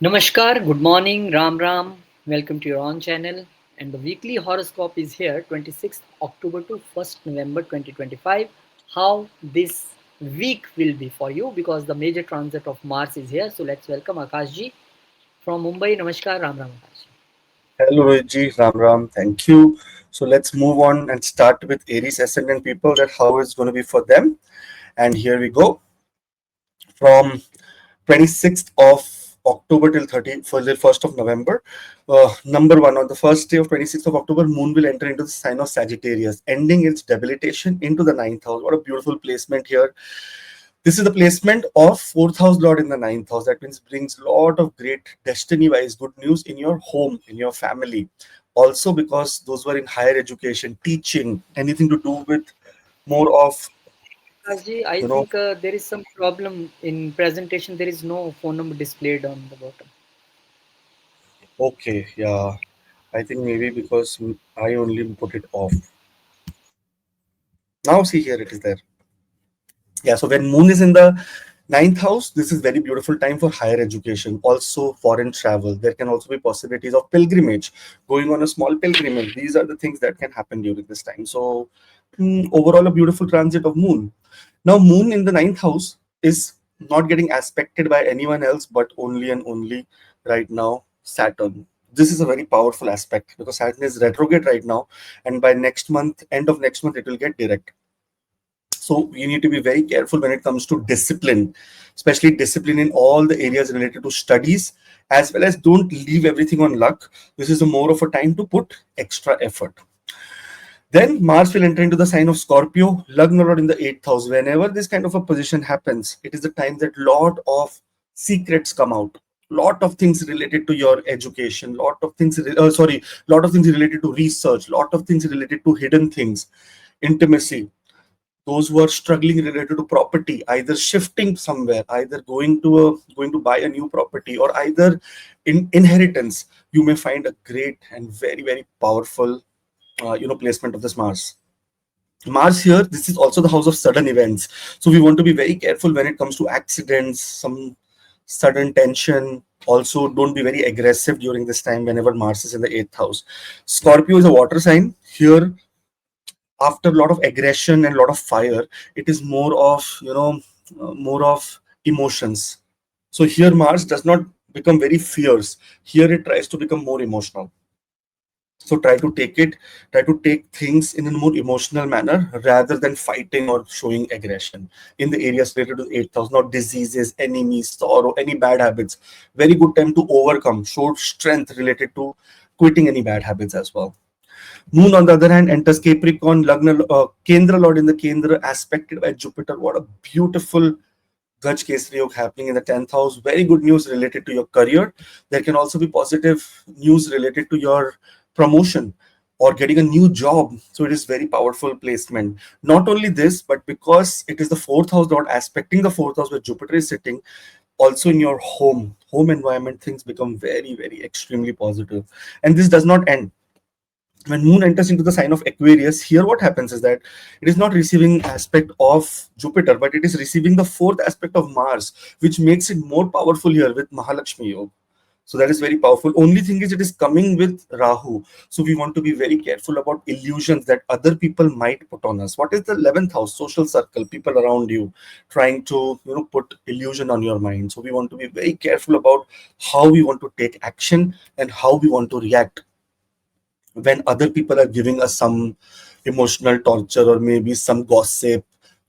Namaskar, good morning, Ram Ram. Welcome to your own channel. And the weekly horoscope is here 26th October to 1st November 2025. How this week will be for you because the major transit of Mars is here. So let's welcome Akashji from Mumbai. Namaskar, Ram Ram Akash. Hello, Rohitji, Ram Ram, thank you. So let's move on and start with Aries ascendant people that how it's going to be for them. And here we go. From 26th of October till 30 for the 1st of November. Number one, on the first day of 26th of October, Moon will enter into the sign of Sagittarius, ending its debilitation into the ninth house. What a beautiful placement here. This is the placement of fourth house lord in the ninth house. That means brings a lot of great destiny wise good news in your home, in your family. Also, because those who are in higher education, teaching, anything to do with more of, Akashji, I you know, think there is some problem in presentation. There is no phone number displayed on the bottom. okay, yeah, I think maybe because I only put it off. Now, see here, it is there. Yeah, so when Moon is in the ninth house, this is very beautiful time for higher education, also foreign travel. There can also be possibilities of pilgrimage, going on a small pilgrimage. These are the things that can happen during this time. So overall, a beautiful transit of Moon. Now, Moon in the ninth house is not getting aspected by anyone else, but only and only right now Saturn. This is a very powerful aspect because Saturn is retrograde right now, and by next month, end of next month, it will get direct. So you need to be very careful when it comes to discipline, especially discipline in all the areas related to studies, as well as don't leave everything on luck. This is a more of a time to put extra effort. Then Mars will enter into the sign of Scorpio, Lagna Lord in the 8th house. Whenever this kind of a position happens, it is the time that lot of secrets come out. Lot of things related to your education, lot of things related to research, lot of things related to hidden things, intimacy. Those who are struggling related to property, either shifting somewhere, either going to buy a new property, or either in inheritance, you may find a great and very very powerful placement of this Mars here. This is also the house of sudden events, so we want to be very careful when it comes to accidents, some sudden tension. Also, don't be very aggressive during this time whenever Mars is in the 8th house. Scorpio is a water sign here. After a lot of aggression and a lot of fire, it is more of more of emotions. So here Mars does not become very fierce. Here it tries to become more emotional. So try to take things in a more emotional manner rather than fighting or showing aggression in the areas related to 8,000, not diseases, enemies, sorrow, any bad habits. Very good time to overcome, show strength related to quitting any bad habits as well. Moon, on the other hand, enters Capricorn, Lagna, Kendra Lord in the Kendra, aspected by Jupiter. What a beautiful Gaj Kesari Yoga happening in the 10th house. Very good news related to your career. There can also be positive news related to your promotion or getting a new job. So it is very powerful placement. Not only this, but because it is the fourth house Lord aspecting the fourth house where Jupiter is sitting, also in your home environment, things become very, very extremely positive. And this does not end when Moon enters into the sign of Aquarius. Here what happens is that it is not receiving aspect of Jupiter, but it is receiving the fourth aspect of Mars, which makes it more powerful here with Mahalakshmi Yoga. So that is very powerful. Only thing is it is coming with Rahu. So we want to be very careful about illusions that other people might put on us. What is the 11th house? Social circle, people around you trying to put illusion on your mind. So we want to be very careful about how we want to take action and how we want to react when other people are giving us some emotional torture, or maybe some gossip,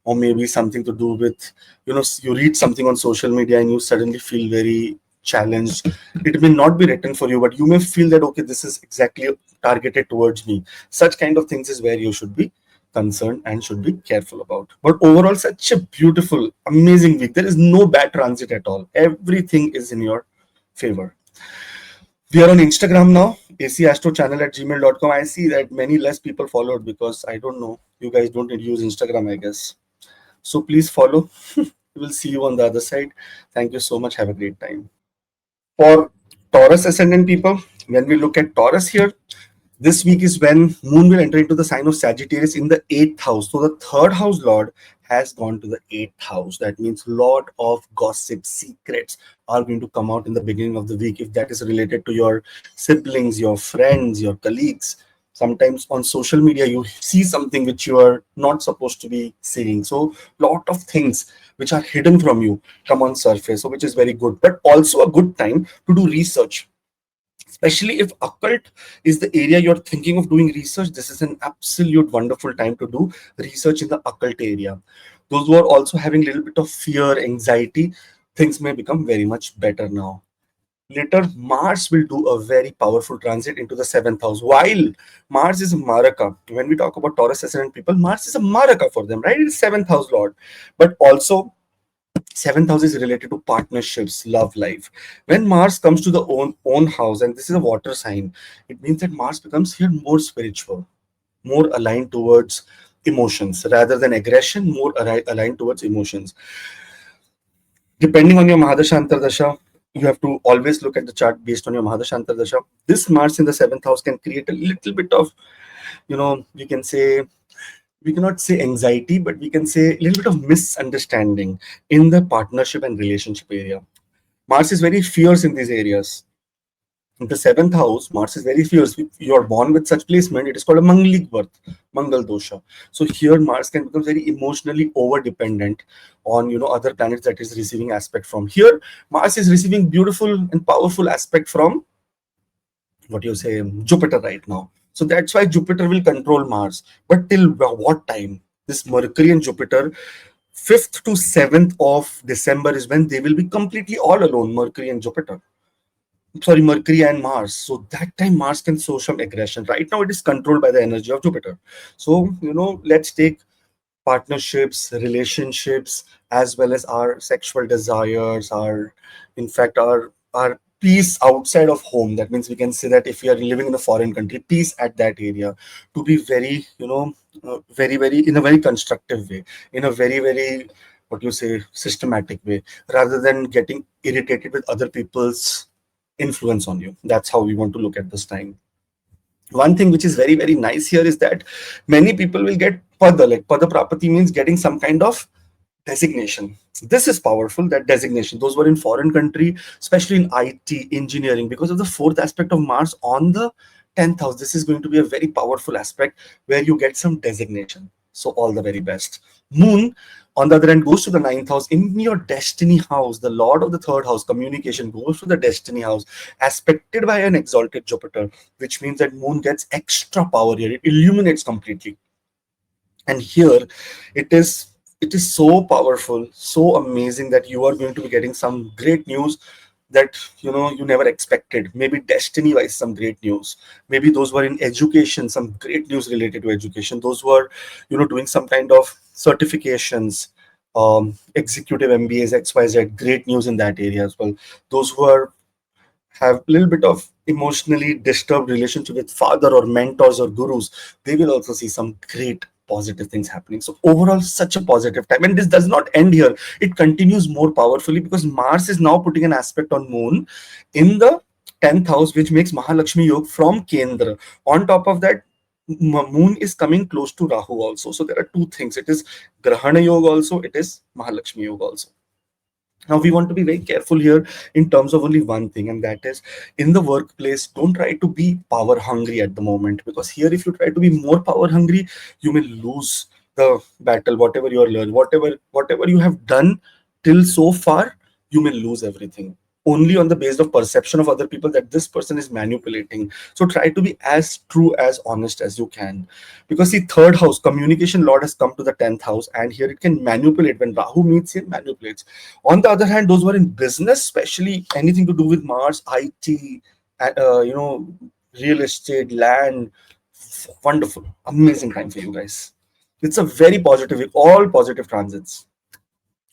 or maybe something to do with you read something on social media and you suddenly feel very challenged. It may not be written for you, but you may feel that okay, this is exactly targeted towards me. Such kind of things is where you should be concerned and should be careful about. But overall, such a beautiful, amazing week. There is no bad transit at all. Everything is in your favor. We are on Instagram now, acastro@gmail.com. I see that many less people followed because I don't know. You guys don't use Instagram, I guess. So please follow. We'll see you on the other side. Thank you so much. Have a great time. For Taurus ascendant people, when we look at Taurus here, This week is when Moon will enter into the sign of Sagittarius in the eighth house. So the third house Lord has gone to the eighth house. That means lot of gossip, secrets are going to come out in the beginning of the week. If that is related to your siblings, your friends, your colleagues, sometimes on social media you see something which you are not supposed to be seeing. So lot of things which are hidden from you come on surface, so which is very good, but also a good time to do research, especially if occult is the area you're thinking of doing research. This is an absolute wonderful time to do research in the occult area. Those who are also having a little bit of fear, anxiety, things may become very much better now. Later, Mars will do a very powerful transit into the seventh house. While Mars is a Maraka, when we talk about Taurus ascendant people, Mars is a Maraka for them, right? It is seventh house lord, but also seventh house is related to partnerships, love life. When Mars comes to the own house, and this is a water sign, it means that Mars becomes here more spiritual, more aligned towards emotions rather than aggression, more aligned towards emotions. Depending on your Mahadasha Dasha, you have to always look at the chart based on your Mahadasha Dasha. This Mars in the seventh house can create a little bit of, you can say, we cannot say anxiety, but we can say a little bit of misunderstanding in the partnership and relationship area. Mars is very fierce in these areas. In the seventh house, Mars is very fierce. If you are born with such placement, it is called a Manglik birth, Mangal dosha. So here Mars can become very emotionally over dependent on other planets that is receiving aspect from. Here Mars is receiving beautiful and powerful aspect from what you say Jupiter right now. So that's why Jupiter will control Mars. But till what time? This Mercury and Jupiter, 5th to 7th of December is when they will be completely all alone, Mercury and Jupiter. Sorry, Mercury and Mars. So that time Mars can show some aggression. Right now it is controlled by the energy of Jupiter. So, let's take partnerships, relationships, as well as our sexual desires, our, in fact, our peace outside of home. That means we can say that if we are living in a foreign country, peace at that area to be very, very, very in a very constructive way, in a very, very what you say systematic way, rather than getting irritated with other people's influence on you. That's how we want to look at this time. One thing which is very, very nice here is that many people will get pada. Like pada prapati means getting some kind of designation. This is powerful, that designation. Those were in foreign country, especially in IT, engineering, because of the fourth aspect of Mars on the 10th house. This is going to be a very powerful aspect where you get some designation. So all the very best. Moon, on the other hand, goes to the ninth house. In your destiny house, the lord of the third house, communication, goes to the destiny house, aspected by an exalted Jupiter, which means that Moon gets extra power here. It illuminates completely. And here it is so powerful, so amazing, that you are going to be getting some great news that you never expected. Maybe destiny wise some great news, maybe those who are in education, some great news related to education, those who are doing some kind of certifications, executive MBAs, XYZ, great news in that area as well. Those who are have a little bit of emotionally disturbed relationship with father or mentors or gurus, they will also see some great positive things happening. So overall, such a positive time. And this does not end here. It continues more powerfully because Mars is now putting an aspect on Moon in the 10th house, which makes Mahalakshmi Yoga from Kendra. On top of that, Moon is coming close to Rahu also. So there are two things. It is Grahana Yoga also, it is Mahalakshmi Yoga also. Now, we want to be very careful here in terms of only one thing, and that is in the workplace, don't try to be power hungry at the moment, because here, if you try to be more power hungry, you may lose the battle, whatever you are learned, whatever you have done till so far, you may lose everything only on the basis of perception of other people that this person is manipulating. So try to be as true, as honest as you can, because the third house, communication lord, has come to the 10th house, and here it can manipulate. When Rahu meets him, manipulates. On the other hand, those who are in business, especially anything to do with Mars, IT, real estate, land, wonderful, amazing time for you guys. It's a very positive week, all positive transits.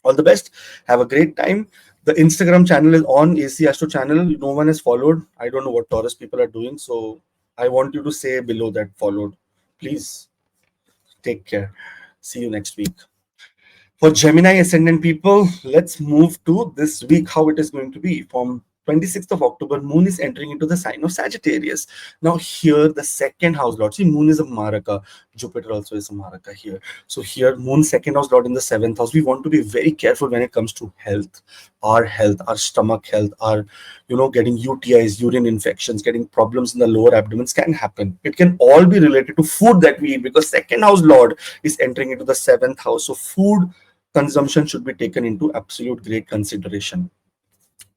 All the best. Have a great time. The Instagram channel is on, AC Astro channel. No one has followed. I don't know what Taurus people are doing. So I want you to say below that followed. Please take care. See you next week. For Gemini ascendant people, let's move to this week, how it is going to be from 26th of October, Moon is entering into the sign of Sagittarius. Now here, the second house lord, see, Moon is a Maraka, Jupiter also is a Maraka here. So here, Moon second house lord in the seventh house. We want to be very careful when it comes to health, our stomach health, our, getting UTIs, urine infections, getting problems in the lower abdomens can happen. It can all be related to food that we eat, because second house lord is entering into the seventh house. So food consumption should be taken into absolute great consideration.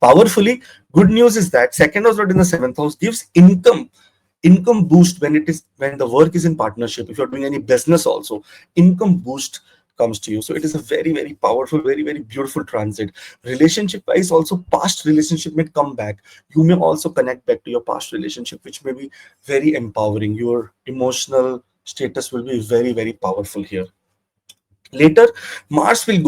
Powerfully, good news is that second house lord in the seventh house gives income boost when the work is in partnership. If you're doing any business also, income boost comes to you. So it is a very, very powerful, very, very beautiful transit. Relationship wise also, past relationship may come back. You may also connect back to your past relationship, which may be very empowering. Your emotional status will be very, very powerful here. Later, Mars will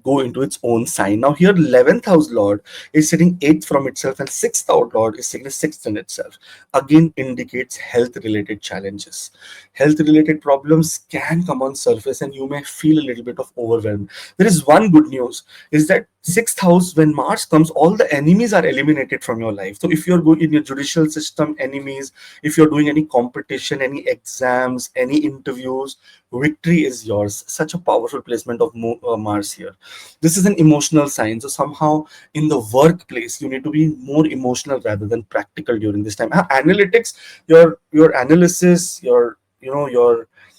go into its own sign. Now here, 11th house lord is sitting 8th from itself, and 6th house lord is sitting 6th in itself. Again indicates health related challenges. Health related problems can come on surface, and you may feel a little bit of overwhelm. There is one good news, is that 6th house, when Mars comes, all the enemies are eliminated from your life. So if you're going in your judicial system, enemies, if you're doing any competition, any exams, any interviews, victory is yours. Such a powerful placement of Mars here. This is an emotional sign. So somehow in the workplace, you need to be more emotional rather than practical during this time. Analytics, your analysis, your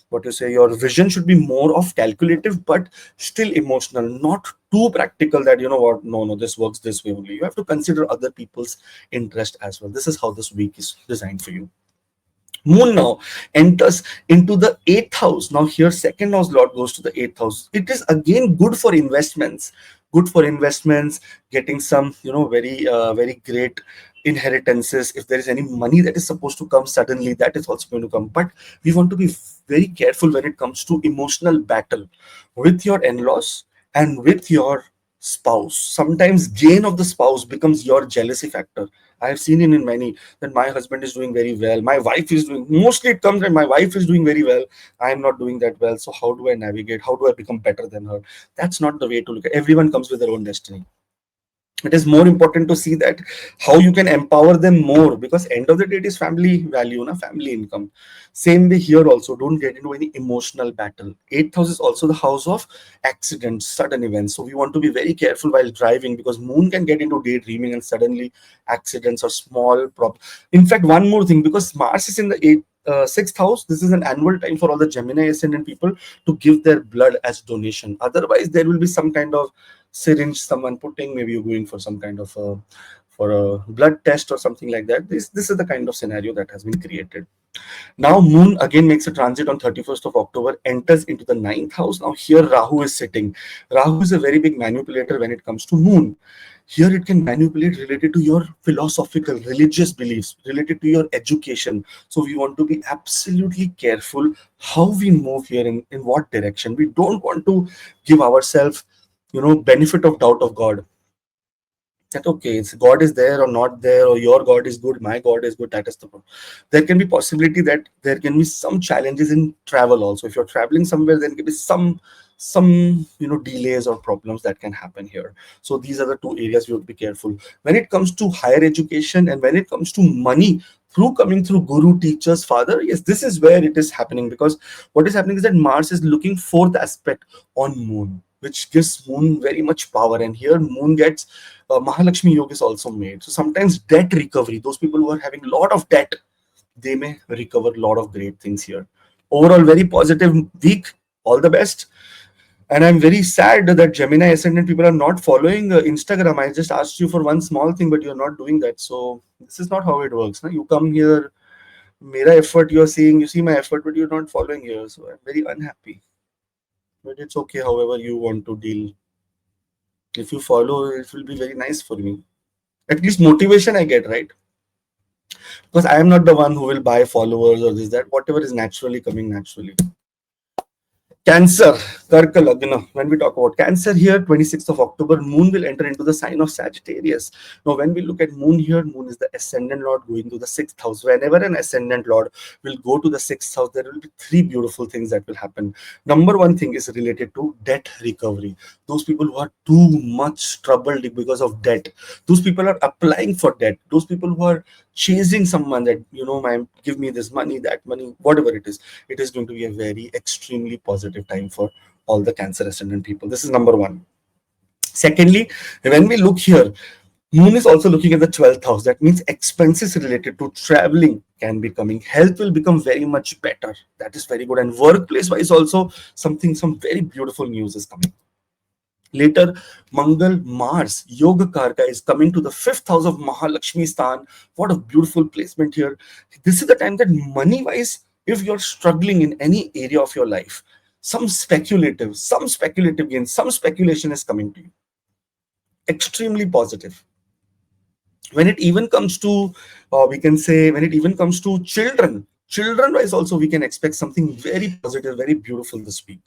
what you say, your vision should be more of calculative, but still emotional, not too practical that, what, no, this works this way only. You have to consider other people's interest as well. This is how this week is designed for you. Moon now enters into the eighth house. Now here, second house lord goes to the eighth house. It is again good for investments. Good for investments, getting some, very, very great inheritances. If there is any money that is supposed to come suddenly, that is also going to come. But we want to be very careful when it comes to emotional battle with your in-laws and with your spouse. Sometimes gain of the spouse becomes your jealousy factor. I have seen it in many, that my husband is doing very well, my wife is doing, mostly it comes that my wife is doing very well, I am not doing that well. So how do I navigate? How do I become better than her? That's not the way to look at. Everyone comes with their own destiny. It is more important to see that how you can empower them more, because end of the day it is family value, family income. Same way here also, don't get into any emotional battle. Eighth house is also the house of accidents, sudden events. So we want to be very careful while driving, because moon can get into daydreaming and suddenly accidents or small problems. In fact, one more thing, because Mars is in the sixth house, this is an annual time for all the Gemini ascendant people to give their blood as donation. Otherwise there will be some kind of syringe someone putting, maybe you're going for some kind of for a blood test or something like that. This is the kind of scenario that has been created. Now moon again makes a transit on 31st of October, enters into the ninth house. Now here Rahu is sitting. Rahu is a very big manipulator when it comes to moon. Here it can manipulate related to your philosophical, religious beliefs, related to your education. So we want to be absolutely careful how we move here, in what direction. We don't want to give ourselves, benefit of doubt of God. That okay, it's God is there or not there, or your God is good, my God is good. That is the problem. There can be possibility that there can be some challenges in travel also. If you're traveling somewhere, there can be some delays or problems that can happen here. So these are the two areas you have to be careful when it comes to higher education, and when it comes to money through coming through guru, teachers, father. Yes, this is where it is happening, because what is happening is that Mars is looking fourth aspect on moon, which gives moon very much power. And here moon gets Mahalakshmi yoga is also made. So sometimes debt recovery, those people who are having a lot of debt, they may recover a lot of great things here. Overall, very positive week. All the best. And I'm very sad that Gemini ascendant people are not following Instagram. I just asked you for one small thing, but you're not doing that. So this is not how it works. No? You come here, mera effort you're seeing, you see my effort, but you're not following here. So I'm very unhappy. But it's okay, however you want to deal. If you follow, it will be very nice for me. At least motivation I get, right? Because I am not the one who will buy followers or this, that, whatever is naturally coming naturally. Cancer, Karka Lagna. When we talk about Cancer here, 26th of October, Moon will enter into the sign of Sagittarius. Now, when we look at Moon here, Moon is the ascendant Lord going to the 6th house. Whenever an ascendant Lord will go to the 6th house, there will be three beautiful things that will happen. Number one thing is related to debt recovery. Those people who are too much troubled because of debt, those people are applying for debt. Those people who are chasing someone that, man, give me this money, that money, whatever it is going to be a very extremely positive time for all the Cancer ascendant people. This is number one. Secondly, when we look here, Moon is also looking at the 12th house. That means expenses related to traveling can be coming. Health will become very much better. That is very good. And workplace wise also, some very beautiful news is coming. Later, Mangal, Mars, Yoga Karka is coming to the 5th house of Mahalakshmi Stan. What a beautiful placement here. This is the time that money wise, if you're struggling in any area of your life, some speculative gain, some speculation is coming to you. Extremely positive. When it even comes to, we can say, when it even comes to children wise also, we can expect something very positive, very beautiful this week.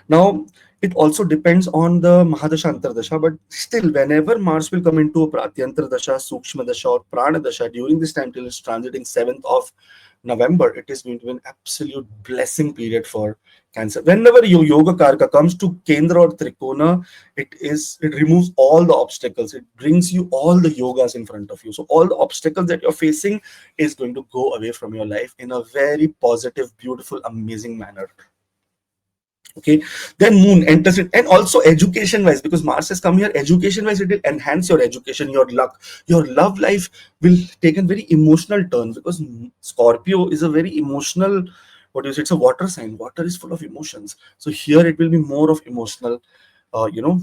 Now, it also depends on the Mahadasha Antardasha, but still, whenever Mars will come into a Pratyantar Dasha, Sukshma Dasha, or Prana Dasha, during this time till it's transiting 7th of November, it is going to be an absolute blessing period for Cancer. Whenever your Yoga Karka comes to Kendra or Trikona, it removes all the obstacles. It brings you all the yogas in front of you. So all the obstacles that you're facing is going to go away from your life in a very positive, beautiful, amazing manner. Okay, then Moon enters it, and also education wise, because Mars has come here, education wise, it will enhance your education, your luck, your love life will take a very emotional turn, because Scorpio is a very emotional, what do you say, it's a water sign. Water is full of emotions, so here it will be more of emotional, uh, you know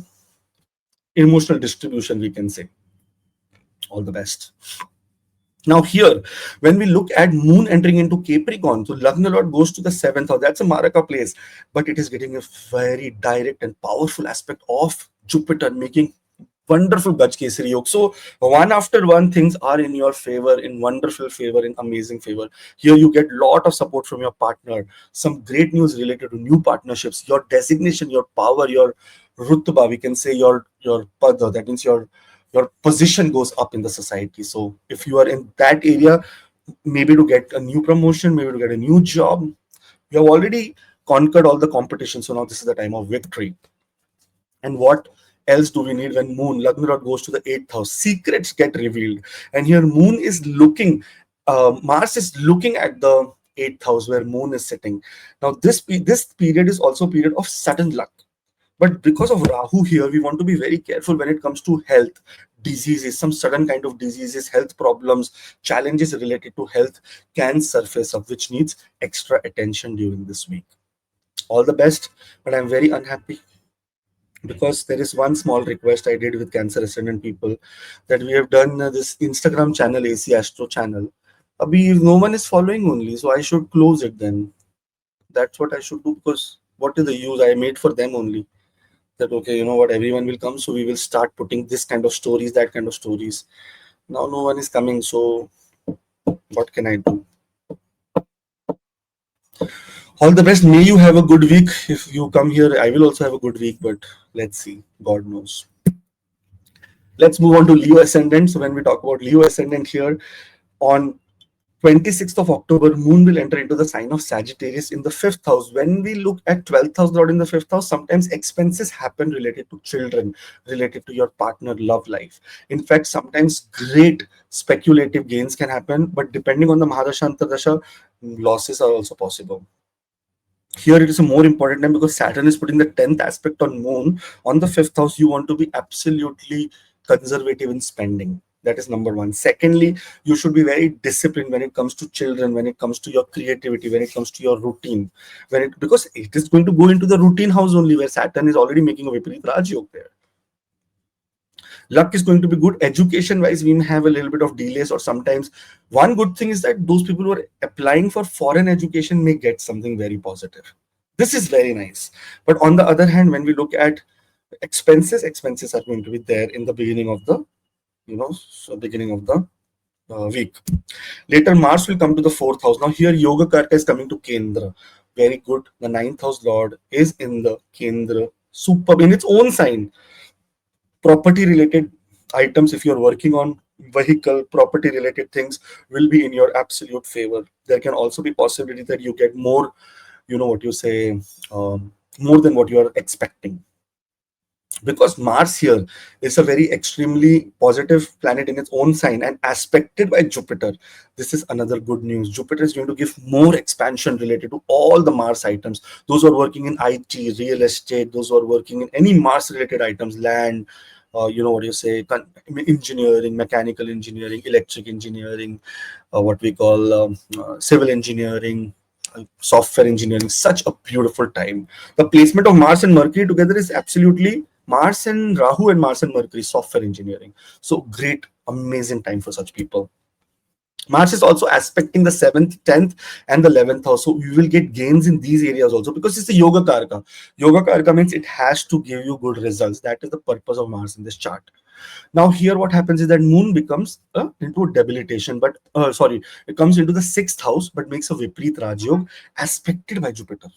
emotional distribution, we can say. All the best. Now here, when we look at Moon entering into Capricorn, so Lagna Lord goes to the 7th house. That's a Maraka place, but it is getting a very direct and powerful aspect of Jupiter, making wonderful Gaj Kesari Yoga. So one after one, things are in your favor, in wonderful favor, in amazing favor. Here you get lot of support from your partner. Some great news related to new partnerships. Your designation, your power, your rutba, we can say your pada. That means your position goes up in the society. So if you are in that area, maybe to get a new promotion, maybe to get a new job, you have already conquered all the competition. So now this is the time of victory. And what else do we need when Moon, Lagna Lord, goes to the 8th house? Secrets get revealed. And here Moon is looking, Mars is looking at the 8th house where Moon is sitting. Now this period is also a period of sudden luck. But because of Rahu here, we want to be very careful when it comes to health, diseases, some sudden kind of diseases, health problems, challenges related to health can surface up, which needs extra attention during this week. All the best, but I'm very unhappy because there is one small request I did with Cancer ascendant people, that we have done this Instagram channel, AC Astro channel. Abhi, no one is following only, so I should close it then. That's what I should do, because what is the use? I made for them only. That okay, you know what, everyone will come, so we will start putting this kind of stories, that kind of stories. Now no one is coming, so what can I do? All the best. May you have a good week. If you come here, I will also have a good week, but let's see. God knows. Let's move on to Leo ascendant. So when we talk about Leo ascendant here, on 26th of October, Moon will enter into the sign of Sagittarius in the 5th house. When we look at 12th house Lord in the 5th house, sometimes expenses happen related to children, related to your partner, love life. In fact, sometimes great speculative gains can happen, but depending on the Mahadasha Antardasha, losses are also possible. Here it is a more important time because Saturn is putting the 10th aspect on Moon. On the 5th house, you want to be absolutely conservative in spending. That is number one. Secondly, you should be very disciplined when it comes to children, when it comes to your creativity, when it comes to your routine. Because it is going to go into the routine house only, where Saturn is already making a Viparit Raj Yoga there. Luck is going to be good. Education wise, we may have a little bit of delays, or sometimes one good thing is that those people who are applying for foreign education may get something very positive. This is very nice. But on the other hand, when we look at expenses are going to be there in the beginning of the week. Later, Mars will come to the 4th house. Now here Yoga Karka is coming to Kendra. very good. The ninth house lord is in the Kendra, superb in its own sign. Property related items, if you're working on vehicle property related things, will be in your absolute favor. There can also be possibility that you get more, what you say, more than what you are expecting, because Mars here is a very extremely positive planet in its own sign and aspected by Jupiter. This is another good news. Jupiter is going to give more expansion related to all the Mars items. Those who are working in IT, real estate, those who are working in any Mars related items, land, what you say, engineering, mechanical engineering, electric engineering, what we call civil engineering, software engineering. Such a beautiful time. The placement of Mars and Mercury together is absolutely Mars and Rahu and Mars and Mercury, software engineering. So great, amazing time for such people. Mars is also aspecting the 7th, 10th, and the 11th house. So you will get gains in these areas also, because it's a Yoga Karaka. Yoga Karaka means it has to give you good results. That is the purpose of Mars in this chart. Now here what happens is that Moon becomes into a debilitation, but sorry, it comes into the 6th house, but makes a Viprit Rajyog aspected by Jupiter.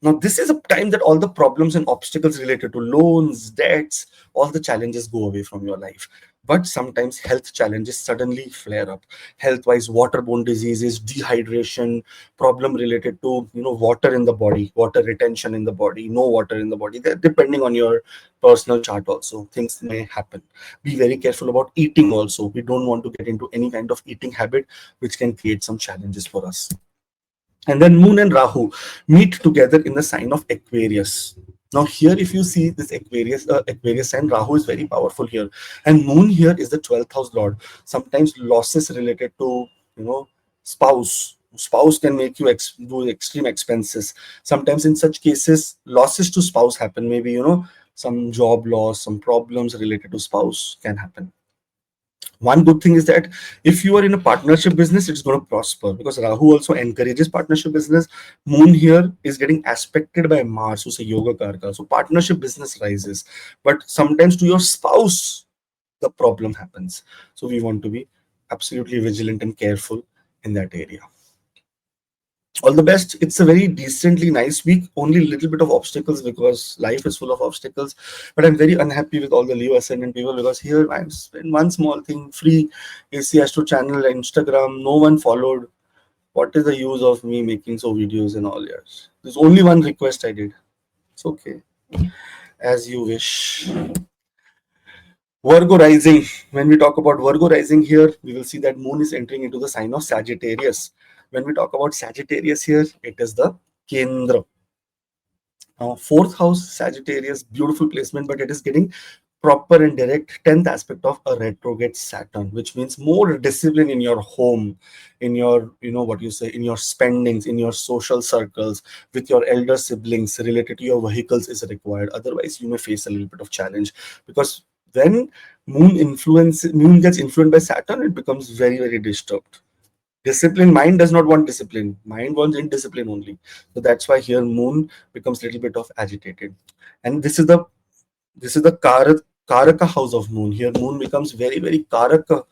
Now, this is a time that all the problems and obstacles related to loans, debts, all the challenges go away from your life. But sometimes health challenges suddenly flare up. Health-wise, waterborne diseases, dehydration, problem related to water in the body, water retention in the body, no water in the body. Depending on your personal chart, also things may happen. Be very careful about eating. Also, we don't want to get into any kind of eating habit which can create some challenges for us. And then Moon and Rahu meet together in the sign of Aquarius. Now here, if you see this Aquarius sign, Rahu is very powerful here, and Moon here is the 12th house lord. Sometimes losses related to spouse can make you do extreme expenses. Sometimes in such cases, losses to spouse happen. Maybe some job loss, some problems related to spouse can happen. One good thing is that if you are in a partnership business, it's going to prosper, because Rahu also encourages partnership business. Moon here is getting aspected by Mars, who's a Yoga Karka. So partnership business rises. But sometimes to your spouse, the problem happens. So we want to be absolutely vigilant and careful in that area. All the best. It's a very decently nice week, only a little bit of obstacles because life is full of obstacles. But I'm very unhappy with all the Leo ascendant people, because here I'm spending one small thing, free AC Astro channel, Instagram, no one followed. What is the use of me making so videos and all yours? There's only one request I did. It's okay, as you wish. Virgo rising. When we talk about Virgo rising here, we will see that Moon is entering into the sign of Sagittarius. When we talk about Sagittarius here, it is the Kendra. Now, 4th house Sagittarius, beautiful placement, but it is getting proper and direct 10th aspect of a retrograde Saturn, which means more discipline in your home, in your, what you say, in your spendings, in your social circles, with your elder siblings, related to your vehicles is required. Otherwise, you may face a little bit of challenge, because when Moon gets influenced by Saturn, it becomes very, very disturbed. Discipline, mind does not want discipline. Mind wants indiscipline only. So that's why here Moon becomes a little bit of agitated. And this is the Karaka house of Moon. Here Moon becomes very, very Karaka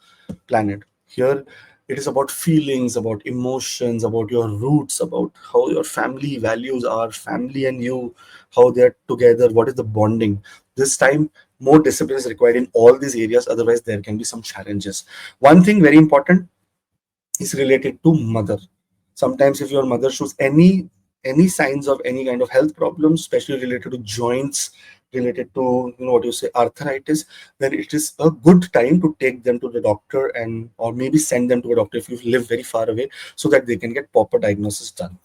planet. Here it is about feelings, about emotions, about your roots, about how your family values are, family and you, how they're together, what is the bonding. This time more discipline is required in all these areas, otherwise there can be some challenges. One thing very important is related to mother. Sometimes if your mother shows any signs of any kind of health problems, especially related to joints, related to what you say, arthritis, then it is a good time to take them to the doctor, and or maybe send them to a doctor if you live very far away, so that they can get proper diagnosis done.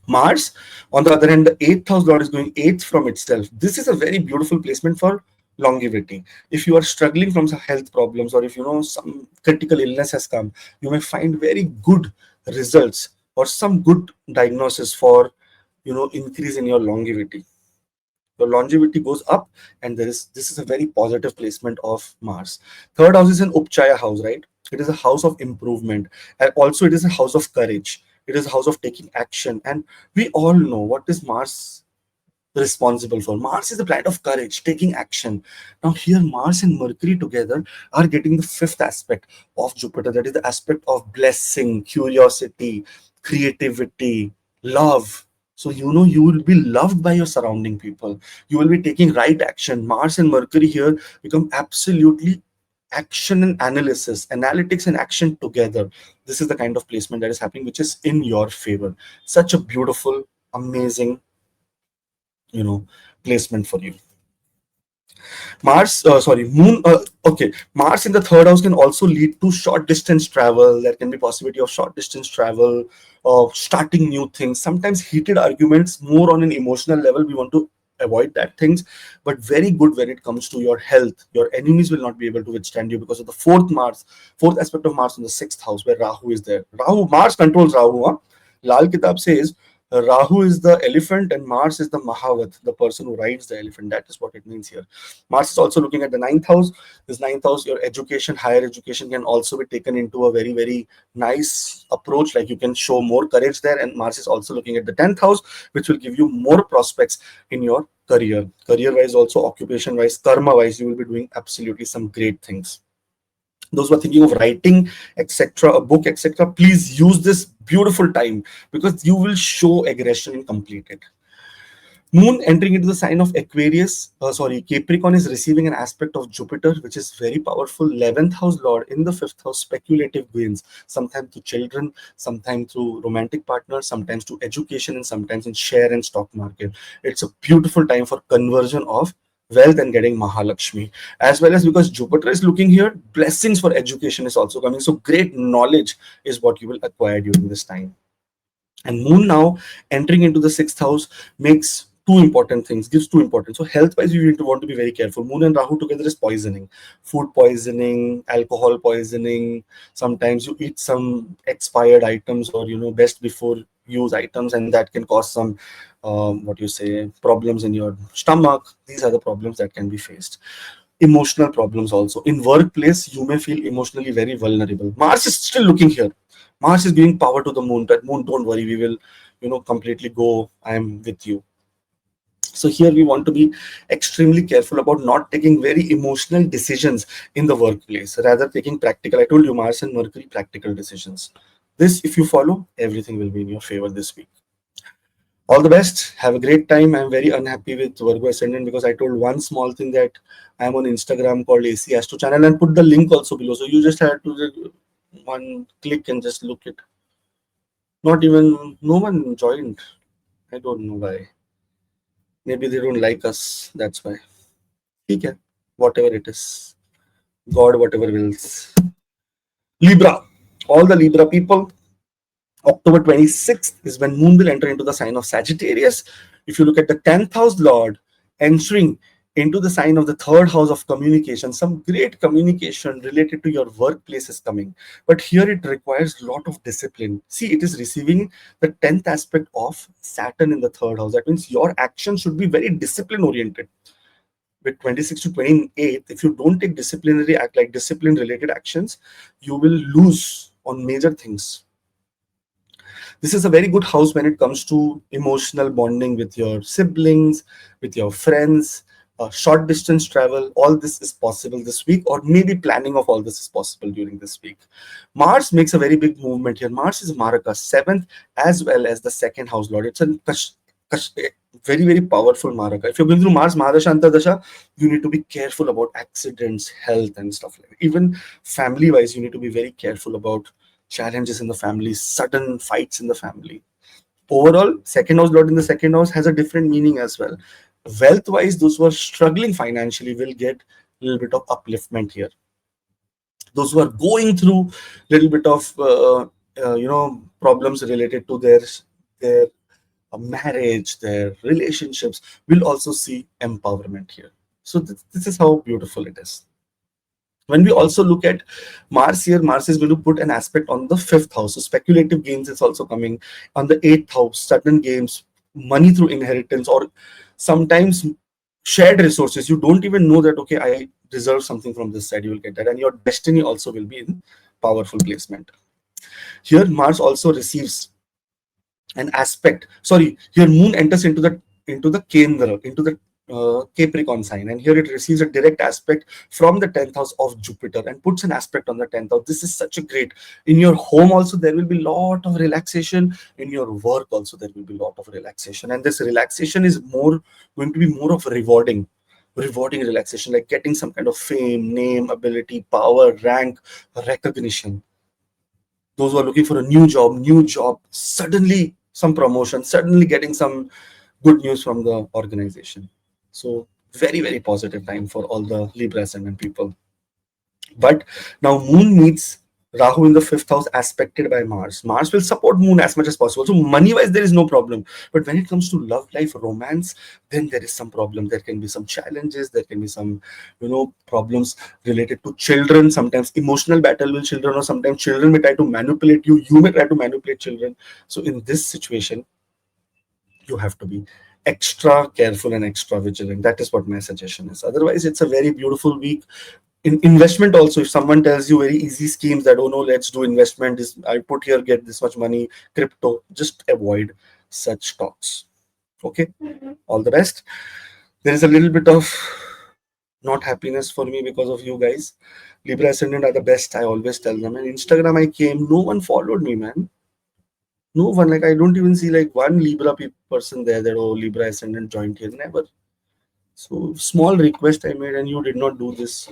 Mars, on the other hand, the 8th house lord is going 8th from itself. This is a very beautiful placement for longevity. If you are struggling from some health problems, or if some critical illness has come, you may find very good results or some good diagnosis for increase in your longevity. Your longevity goes up, and this is a very positive placement of Mars. 3rd house is an Upchaya house, right? It is a house of improvement, and also it is a house of courage. It is a house of taking action, and we all know what is Mars responsible for. Mars is the planet of courage, taking action. Now here Mars and Mercury together are getting the 5th aspect of Jupiter, that is the aspect of blessing, curiosity, creativity, love. So, you will be loved by your surrounding people. You will be taking right action. Mars and Mercury here become absolutely action and analysis, analytics and action together. This is the kind of placement that is happening, which is in your favor. Such a beautiful, amazing, you know, placement for you. Moon. Okay, Mars in the third house can also lead to short distance travel. There can be possibility of short distance travel, starting new things. Sometimes heated arguments, more on an emotional level. We want to avoid that things, but very good when it comes to your health. Your enemies will not be able to withstand you because of the fourth aspect of Mars in the sixth house, where Rahu is there. Mars controls Rahu. Huh? Lal Kitab says Rahu is the elephant and Mars is the Mahavat, the person who rides the elephant. That is what it means here. Mars is also looking at the ninth house. This ninth house, your education, higher education can also be taken into a very, very nice approach. Like you can show more courage there. And Mars is also looking at the 10th house, which will give you more prospects in your career. Career-wise, also occupation-wise, karma-wise, you will be doing absolutely some great things. Those who are thinking of writing, etc., a book, etc., please use this beautiful time because you will show aggression and complete it. Moon entering into the sign of Aquarius, Capricorn is receiving an aspect of Jupiter, which is very powerful. 11th house Lord in the 5th house, speculative gains, sometimes to children, sometimes to romantic partners, sometimes to education, and sometimes in share and stock market. It's a beautiful time for conversion of wealth and getting Mahalakshmi, as well as because Jupiter is looking here, blessings for education is also coming. So great knowledge is what you will acquire during this time. And Moon now entering into the sixth house makes two important things, gives two important. So health wise, you need to want to be very careful. Moon and Rahu together is poisoning, food poisoning, alcohol poisoning. Sometimes you eat some expired items or best before use items, and that can cause some problems in your stomach. These are the problems that can be faced. Emotional problems also in workplace, you may feel emotionally very vulnerable. Mars is still looking here. Mars is giving power to the moon, that moon, don't worry, we will completely go, I am with you. So here we want to be extremely careful about not taking very emotional decisions in the workplace, rather taking practical. I told you, Mars and Mercury, practical decisions. This, if you follow, everything will be in your favor this week. All the best. Have a great time. I'm very unhappy with Virgo Ascendant because I told one small thing that I'm on Instagram called AC Astro channel and put the link also below. So you just had to one click and just look it. Not even, no one joined. I don't know why. Maybe they don't like us. That's why. Okay. Whatever it is. God, whatever wills. Libra. All the Libra people, October 26th is when Moon will enter into the sign of Sagittarius. If you look at the 10th house Lord entering into the sign of the third house of communication, some great communication related to your workplace is coming. But here it requires a lot of discipline. See, it is receiving the 10th aspect of Saturn in the third house. That means your action should be very discipline oriented. With 26 to 28, if you don't take disciplinary act like discipline related actions, you will lose on major things. This is a very good house when it comes to emotional bonding with your siblings, with your friends, short distance travel. All this is possible this week, or maybe planning of all this is possible during this week. Mars makes a very big movement here. Mars is Maraka, seventh as well as the second house lord. It's a very, very powerful Maraka. If you're going through Mars Mahadasha Antardasha, you need to be careful about accidents, health, and stuff like that. Even family wise, you need to be very careful about challenges in the family, sudden fights in the family. Overall, second house lord in the second house has a different meaning as well. Wealth wise, those who are struggling financially will get a little bit of upliftment here. Those who are going through a little bit of problems related to their marriage, their relationships, will also see empowerment here. So this is how beautiful it is. When we also look at Mars here, Mars is going to put an aspect on the fifth house. So speculative gains is also coming on the eighth house, sudden gains, money through inheritance, or sometimes shared resources. You don't even know that, okay, I deserve something from this side, you will get that. And your destiny also will be in powerful placement. Here, Mars also receives an aspect. Sorry, here Moon enters into the Kendra, into the Capricorn sign, and here it receives a direct aspect from the 10th house of Jupiter and puts an aspect on the 10th house. This is such a great. In your home also there will be lot of relaxation. In your work also there will be lot of relaxation, and this relaxation is more going to be more of rewarding relaxation, like getting some kind of fame, name, ability, power, rank, recognition. Those who are looking for a new job, suddenly some promotion, suddenly getting some good news from the organization. So very, very positive time for all the Libra ascendant people. But now Moon meets Rahu in the fifth house, aspected by Mars. Mars will support Moon as much as possible. So money-wise, there is no problem. But when it comes to love life, romance, then there is some problem. There can be some challenges. There can be some, problems related to children. Sometimes emotional battle with children, or sometimes children may try to manipulate you. You may try to manipulate children. So in this situation, you have to be extra careful and extra vigilant. That is what my suggestion is. Otherwise, it's a very beautiful week. In investment also, if someone tells you very easy schemes that, oh no, let's do investment, this I put here, get this much money, crypto, just avoid such talks. Okay. All the best. There is a little bit of not happiness for me because of you guys. Libra ascendant are the best, I always tell them. And Instagram, I came, no one followed me, man. No one, like I don't even see like one Libra person there that, oh, Libra ascendant joined here. Never. So small request I made and you did not do this.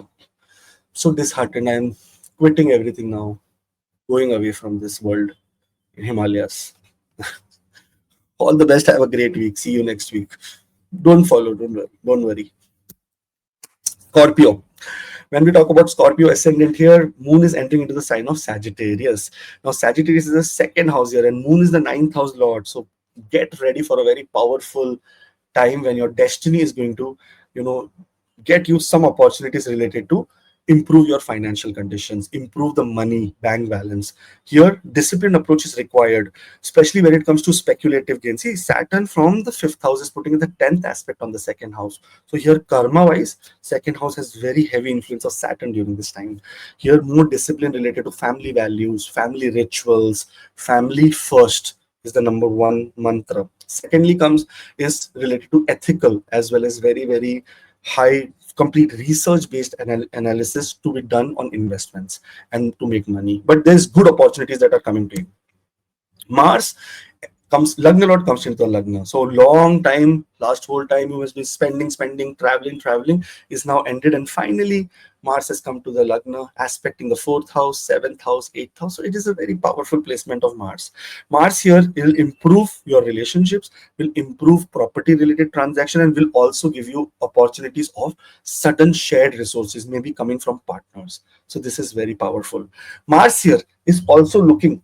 So disheartened. I'm quitting everything now, going away from this world in Himalayas. All the best. Have a great week. See you next week. Don't follow. Don't worry. Don't worry. Scorpio. When we talk about Scorpio ascendant here, Moon is entering into the sign of Sagittarius. Now, Sagittarius is the second house here, and Moon is the ninth house lord. So get ready for a very powerful time when your destiny is going to, you know, get you some opportunities related to improve your financial conditions, improve the money bank balance. Here disciplined approach is required, especially when it comes to speculative gain. See, Saturn from the fifth house is putting in the 10th aspect on the second house. So here karma wise, second house has very heavy influence of Saturn during this time. Here more discipline related to family values, family rituals, family first is the number one mantra. Secondly comes is related to ethical as well as very, very high complete research based analysis to be done on investments and to make money. But there's good opportunities that are coming to you. Mars comes, Lagna Lord comes into the Lagna. So long time, last whole time you must be spending, traveling is now ended. And finally, Mars has come to the Lagna, aspecting the fourth house, seventh house, eighth house. So it is a very powerful placement of Mars. Mars here will improve your relationships, will improve property related transaction, and will also give you opportunities of sudden shared resources, maybe coming from partners. So this is very powerful. Mars here is also looking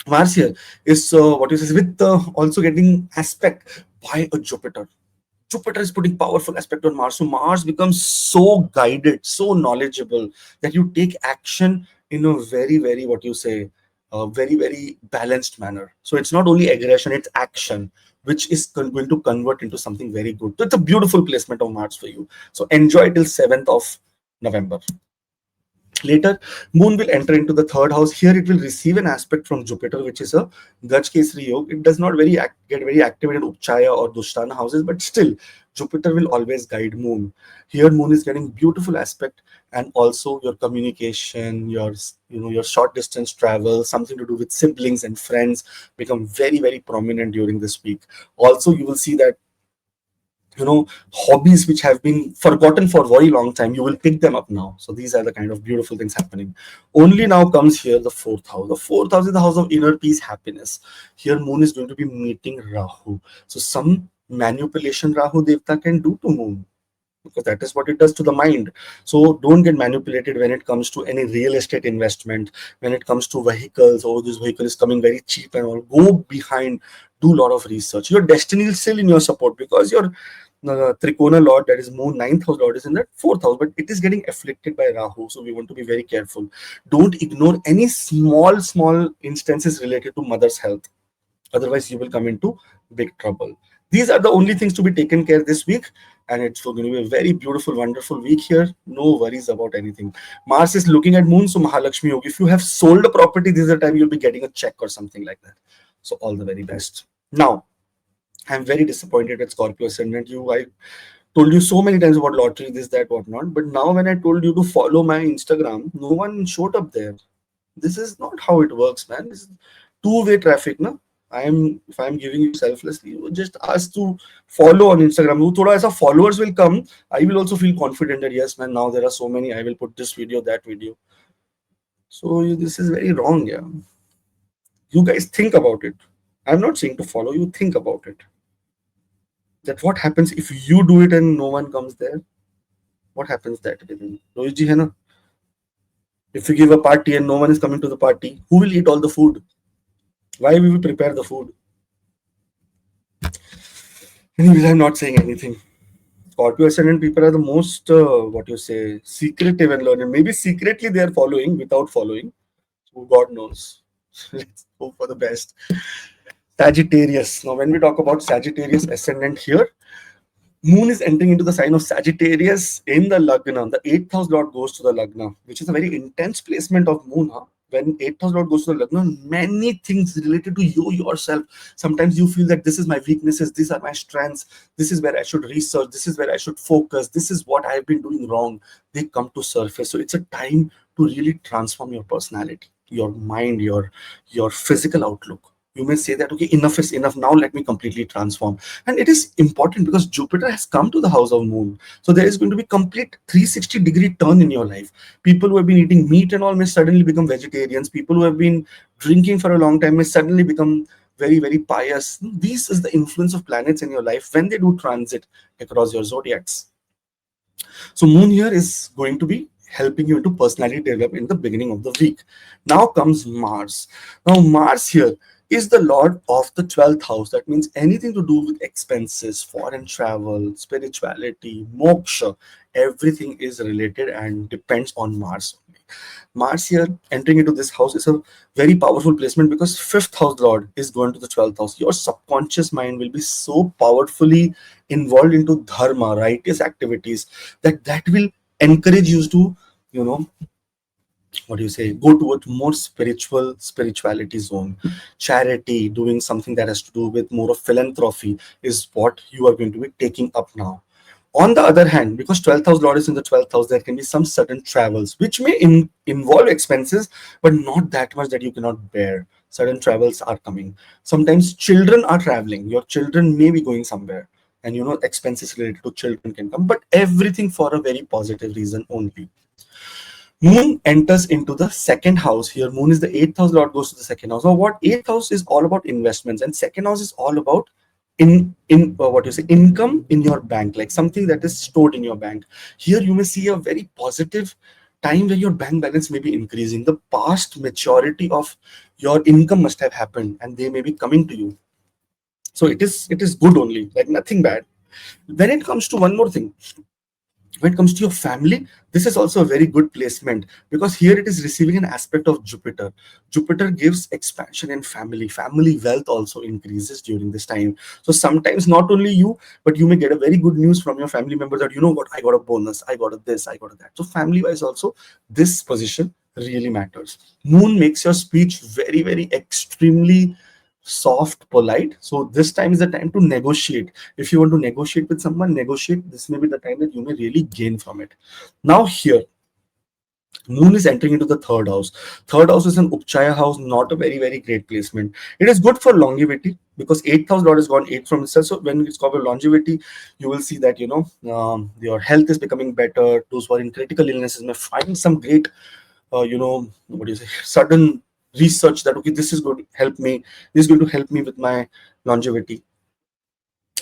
Mars here is what you say with also getting aspect by a Jupiter. Jupiter is putting powerful aspect on Mars. So Mars becomes so guided, so knowledgeable that you take action in a very, very, what you say, very, very balanced manner. So it's not only aggression, it's action, which is going to convert into something very good. So it's a beautiful placement of Mars for you. So enjoy till 7th of November. Later, Moon will enter into the third house. Here, it will receive an aspect from Jupiter, which is a Gaj Kesari Yoga. It does not get very activated in Uchaya or Dushtana houses, but still, Jupiter will always guide Moon. Here, Moon is getting beautiful aspect, and also your communication, your short distance travel, something to do with siblings and friends become very, very prominent during this week. Also, you will see that hobbies which have been forgotten for a very long time, you will pick them up now. So these are the kind of beautiful things happening. Only now comes here the fourth house. The fourth house is the house of inner peace, happiness. Here Moon is going to be meeting Rahu. So some manipulation Rahu Devta can do to Moon, because that is what it does to the mind. So don't get manipulated when it comes to any real estate investment, when it comes to vehicles. Oh, this vehicle is coming very cheap and all. Go behind, do a lot of research. Your destiny is still in your support, because your Trikona Lord, that is Moon, ninth house Lord, is in that fourth house, but it is getting afflicted by Rahu. So we want to be very careful. Don't ignore any small instances related to mother's health. Otherwise, you will come into big trouble. These are the only things to be taken care this week, and it's going to be a very beautiful, wonderful week here. No worries about anything. Mars is looking at Moon, so Mahalakshmi Yoga. If you have sold a property, this is the time you'll be getting a check or something like that. So all the very best. Now, I'm very disappointed at Scorpio ascendant. I told you so many times about lottery, this, that, whatnot. But now when I told you to follow my Instagram, no one showed up there. This is not how it works, man. This is two-way traffic, na? If I'm giving you selflessly, you just ask to follow on Instagram. वो थोड़ा ऐसा followers will come. I will also feel confident that yes, man. Now there are so many. I will put this video, that video. So this is very wrong, yeah. You guys think about it. I'm not saying to follow. You think about it. That what happens if you do it and no one comes there? What happens that day? Rohit ji, hai na? If you give a party and no one is coming to the party, who will eat all the food? Why will we prepare the food? Anyways, I'm not saying anything. Scorpio ascendant people are the most, what you say, secretive and learned. Maybe secretly they are following without following. So God knows. Let's hope for the best. Sagittarius. Now, when we talk about Sagittarius ascendant here, Moon is entering into the sign of Sagittarius in the Lagna. The 8th house lord goes to the Lagna, which is a very intense placement of Moon. Huh? When 8th house lord goes to the Lagna, many things related to you yourself. Sometimes you feel that this is my weaknesses, these are my strengths, this is where I should research, this is where I should focus, this is what I've been doing wrong. They come to surface. So it's a time to really transform your personality, your mind, your physical outlook. You may say that, okay, enough is enough. Now let me completely transform. And it is important because Jupiter has come to the house of Moon. So there is going to be complete 360-degree turn in your life. People who have been eating meat and all may suddenly become vegetarians. People who have been drinking for a long time may suddenly become very, very pious. This is the influence of planets in your life when they do transit across your zodiacs. So Moon here is going to be helping you into personality development in the beginning of the week. Now comes Mars. Now Mars here is the lord of the 12th house. That means anything to do with expenses, foreign travel, spirituality, moksha, everything is related and depends on Mars. Mars here entering into this house is a very powerful placement because 5th house lord is going to the 12th house. Your subconscious mind will be so powerfully involved into dharma, righteous activities, that will encourage you to, you know, what do you say, go towards more spirituality zone. Charity, doing something that has to do with more of philanthropy is what you are going to be taking up now. On the other hand, because 12th house lord is in the 12th house, there can be some sudden travels which may involve expenses, but not that much that you cannot bear. Sudden travels are coming. Sometimes children are traveling. Your children may be going somewhere, and expenses related to children can come, but everything for a very positive reason only. Moon enters into the second house here. Moon is the 8th house lord, goes to the second house. So what 8th house is all about investments, and second house is all about what you say, income in your bank, like something that is stored in your bank. Here you may see a very positive time where your bank balance may be increasing. The past maturity of your income must have happened, and they may be coming to you. So it is good only, like nothing bad. When it comes to one more thing, when it comes to your family, this is also a very good placement because here it is receiving an aspect of Jupiter. Jupiter gives expansion in family wealth also increases during this time. So sometimes not only you, but you may get a very good news from your family member that, you know what, I got a bonus, I got a this, I got a that. So family wise also, this position really matters. Moon makes your speech very, very extremely soft, polite. So this time is the time to negotiate. If you want to negotiate with someone, negotiate. This may be the time that you may really gain from it. Now here, Moon is entering into the third house. Third house is an Upchaya house, not a very, very great placement. It is good for longevity because 8th house lord is gone 8 from itself. So when it's covered longevity, you will see that, your health is becoming better. Those who are in critical illnesses may find some great, what do you say, sudden research that, okay, this is going to help me. This is going to help me with my longevity.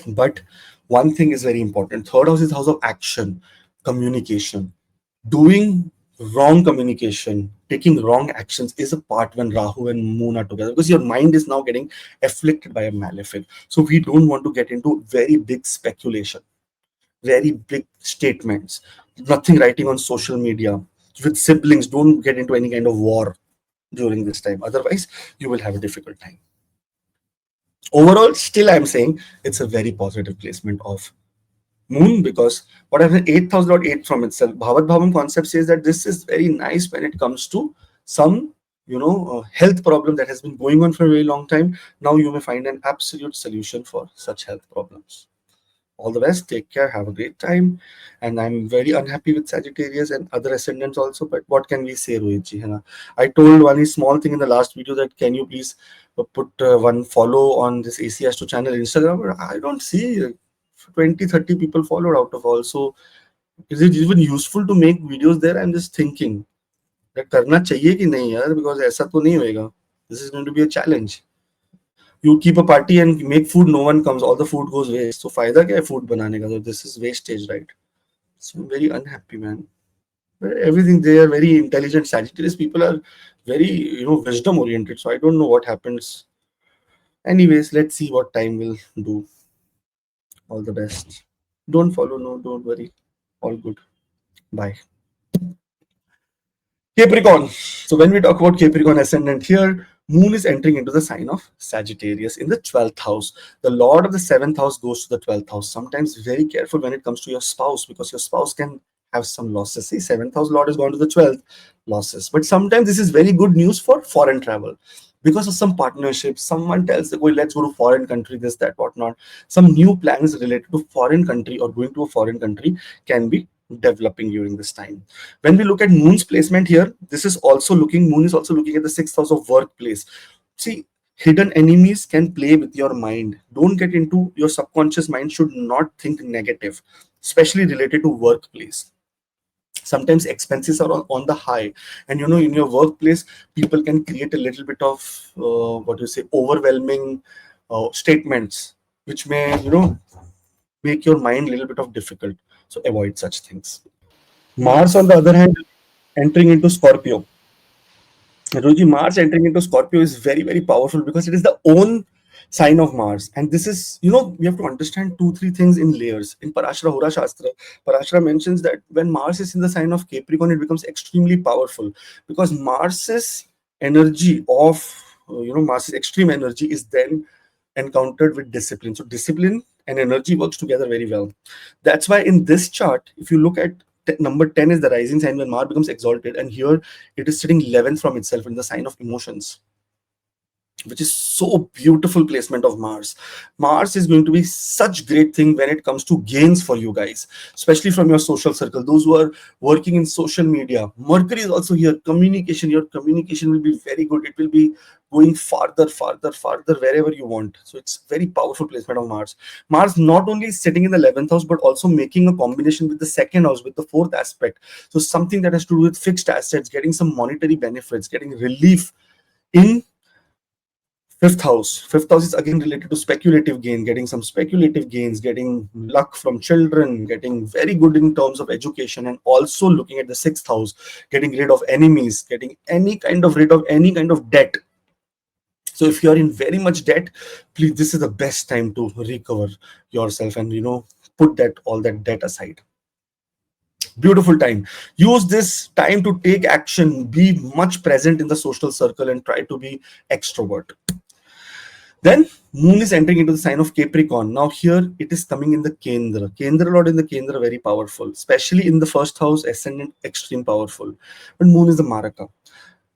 But one thing is very important. Third house is house of action, communication. Doing wrong communication, taking wrong actions is a part when Rahu and Moon are together, because your mind is now getting afflicted by a malefic. So we don't want to get into very big speculation, very big statements, nothing writing on social media. With siblings, don't get into any kind of war during this time. Otherwise, you will have a difficult time. Overall, still I'm saying it's a very positive placement of Moon because what I have 8th house lord 8 from itself. Bhavat Bhavam concept says that this is very nice when it comes to some health problem that has been going on for a very long time. Now you may find an absolute solution for such health problems. All the best, take care, have a great time. And I'm very unhappy with Sagittarius and other ascendants also, but what can we say, Rohit ji, hai na? I told one small thing in the last video, that can you please put one follow on this AC Astro channel Instagram. But I don't see 20-30 people followed out of all. So is it even useful to make videos there? I'm just thinking that करना चाहिए कि नहीं यार, because ऐसा तो नहीं होएगा. This is going to be a challenge. You keep a party and make food, no one comes, all the food goes waste. So फायदा क्या है food बनाने का? So this is wastage, right? So I'm very unhappy, man. But everything, they are very intelligent. Sagittarius people are very, wisdom oriented. So I don't know what happens. Anyways, let's see what time will do. All the best. Don't follow, no, don't worry. All good. Bye. Capricorn. So when we talk about Capricorn ascendant here, Moon is entering into the sign of Sagittarius in the 12th house. The Lord of the 7th house goes to the 12th house. Sometimes very careful when it comes to your spouse, because your spouse can have some losses. See, 7th house Lord has gone to the 12th, losses. But sometimes this is very good news for foreign travel. Because of some partnership, someone tells, "Oh, let's go to foreign country, this, that, whatnot." Some new plans related to foreign country or going to a foreign country can be developing during this time. When we look at Moon's placement here, Moon is also looking at the 6th house of workplace. See, hidden enemies can play with your mind. Don't get into, your subconscious mind should not think negative, especially related to workplace. Sometimes expenses are on the high, and in your workplace, people can create a little bit of overwhelming statements, which may make your mind a little bit of difficult. So avoid such things. Mars, on Yes. the other hand, entering into Scorpio. Roji, Mars entering into Scorpio is very, very powerful because it is the own sign of Mars. And this is, we have to understand two, three things in layers. In Parashara Hora Shastra, Parashara mentions that when Mars is in the sign of Capricorn, it becomes extremely powerful because Mars's energy Mars's extreme energy is then encountered with discipline. So discipline and energy works together very well. That's why in this chart, if you look at number 10 is the rising sign when Mars becomes exalted, and here it is sitting 11th from itself in the sign of emotions, which is so beautiful placement of Mars. Mars is going to be such great thing when it comes to gains for you guys, especially from your social circle, those who are working in social media. Mercury is also here. Communication, your communication will be very good. It will be going farther, farther, farther wherever you want. So it's very powerful placement of Mars. Mars not only is sitting in the 11th house, but also making a combination with the second house, with the fourth aspect. So something that has to do with fixed assets, getting some monetary benefits, getting relief in fifth house. Fifth house is again related to speculative gain, getting some speculative gains, getting luck from children, getting very good in terms of education, and also looking at the sixth house, getting rid of enemies, getting rid of any kind of debt. So if you are in very much debt, please, this is the best time to recover yourself and put that all that debt aside. Beautiful time. Use this time to take action, be much present in the social circle, and try to be extrovert. Then Moon is entering into the sign of Capricorn. Now here it is coming in the Kendra. Kendra Lord in the Kendra very powerful, especially in the first house, ascendant extreme powerful. But Moon is the Maraka.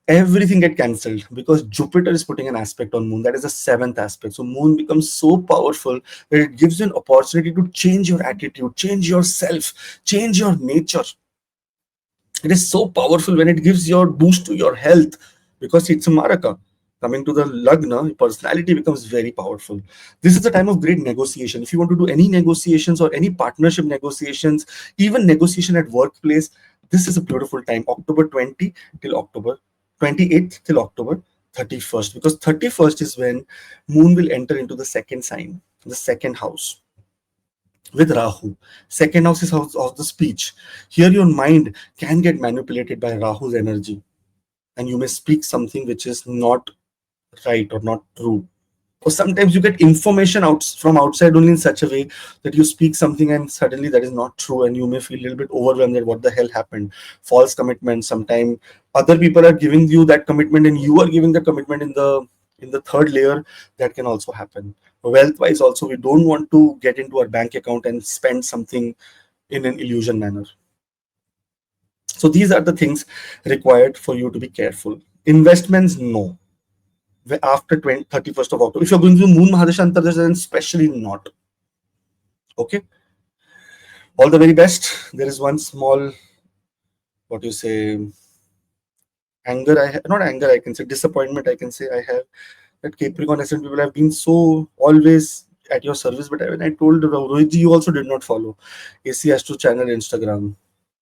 Everything get cancelled because Jupiter is putting an aspect on Moon. That is the seventh aspect. So Moon becomes so powerful that it gives you an opportunity to change your attitude, change yourself, change your nature. It is so powerful when it gives your boost to your health because it's a Maraka. Coming to the Lagna, personality becomes very powerful. This is the time of great negotiation. If you want to do any negotiations or any partnership negotiations, even negotiation at workplace, this is a beautiful time. October 20 till October 28th till October 31st, because 31st is when Moon will enter into the second sign, the second house with Rahu. Second house is house of the speech. Here your mind can get manipulated by Rahu's energy, and you may speak something which is not right or not true. Or sometimes you get information out from outside only in such a way that you speak something and suddenly that is not true, and you may feel a little bit overwhelmed at what the hell happened. False commitment. Sometimes other people are giving you that commitment and you are giving the commitment in the third layer. That can also happen. Wealth wise also, we don't want to get into our bank account and spend something in an illusion manner. So these are the things required for you to be careful. Investments, no. After 31st of October. If you're going to Moon Mahadasha, then especially not. Okay. All the very best. There is one small, what you say, anger I have, not anger, I can say disappointment, I can say I have, that Capricorn ascendant people have been so always at your service. But when I told Rohit, you also did not follow AC Astro channel Instagram.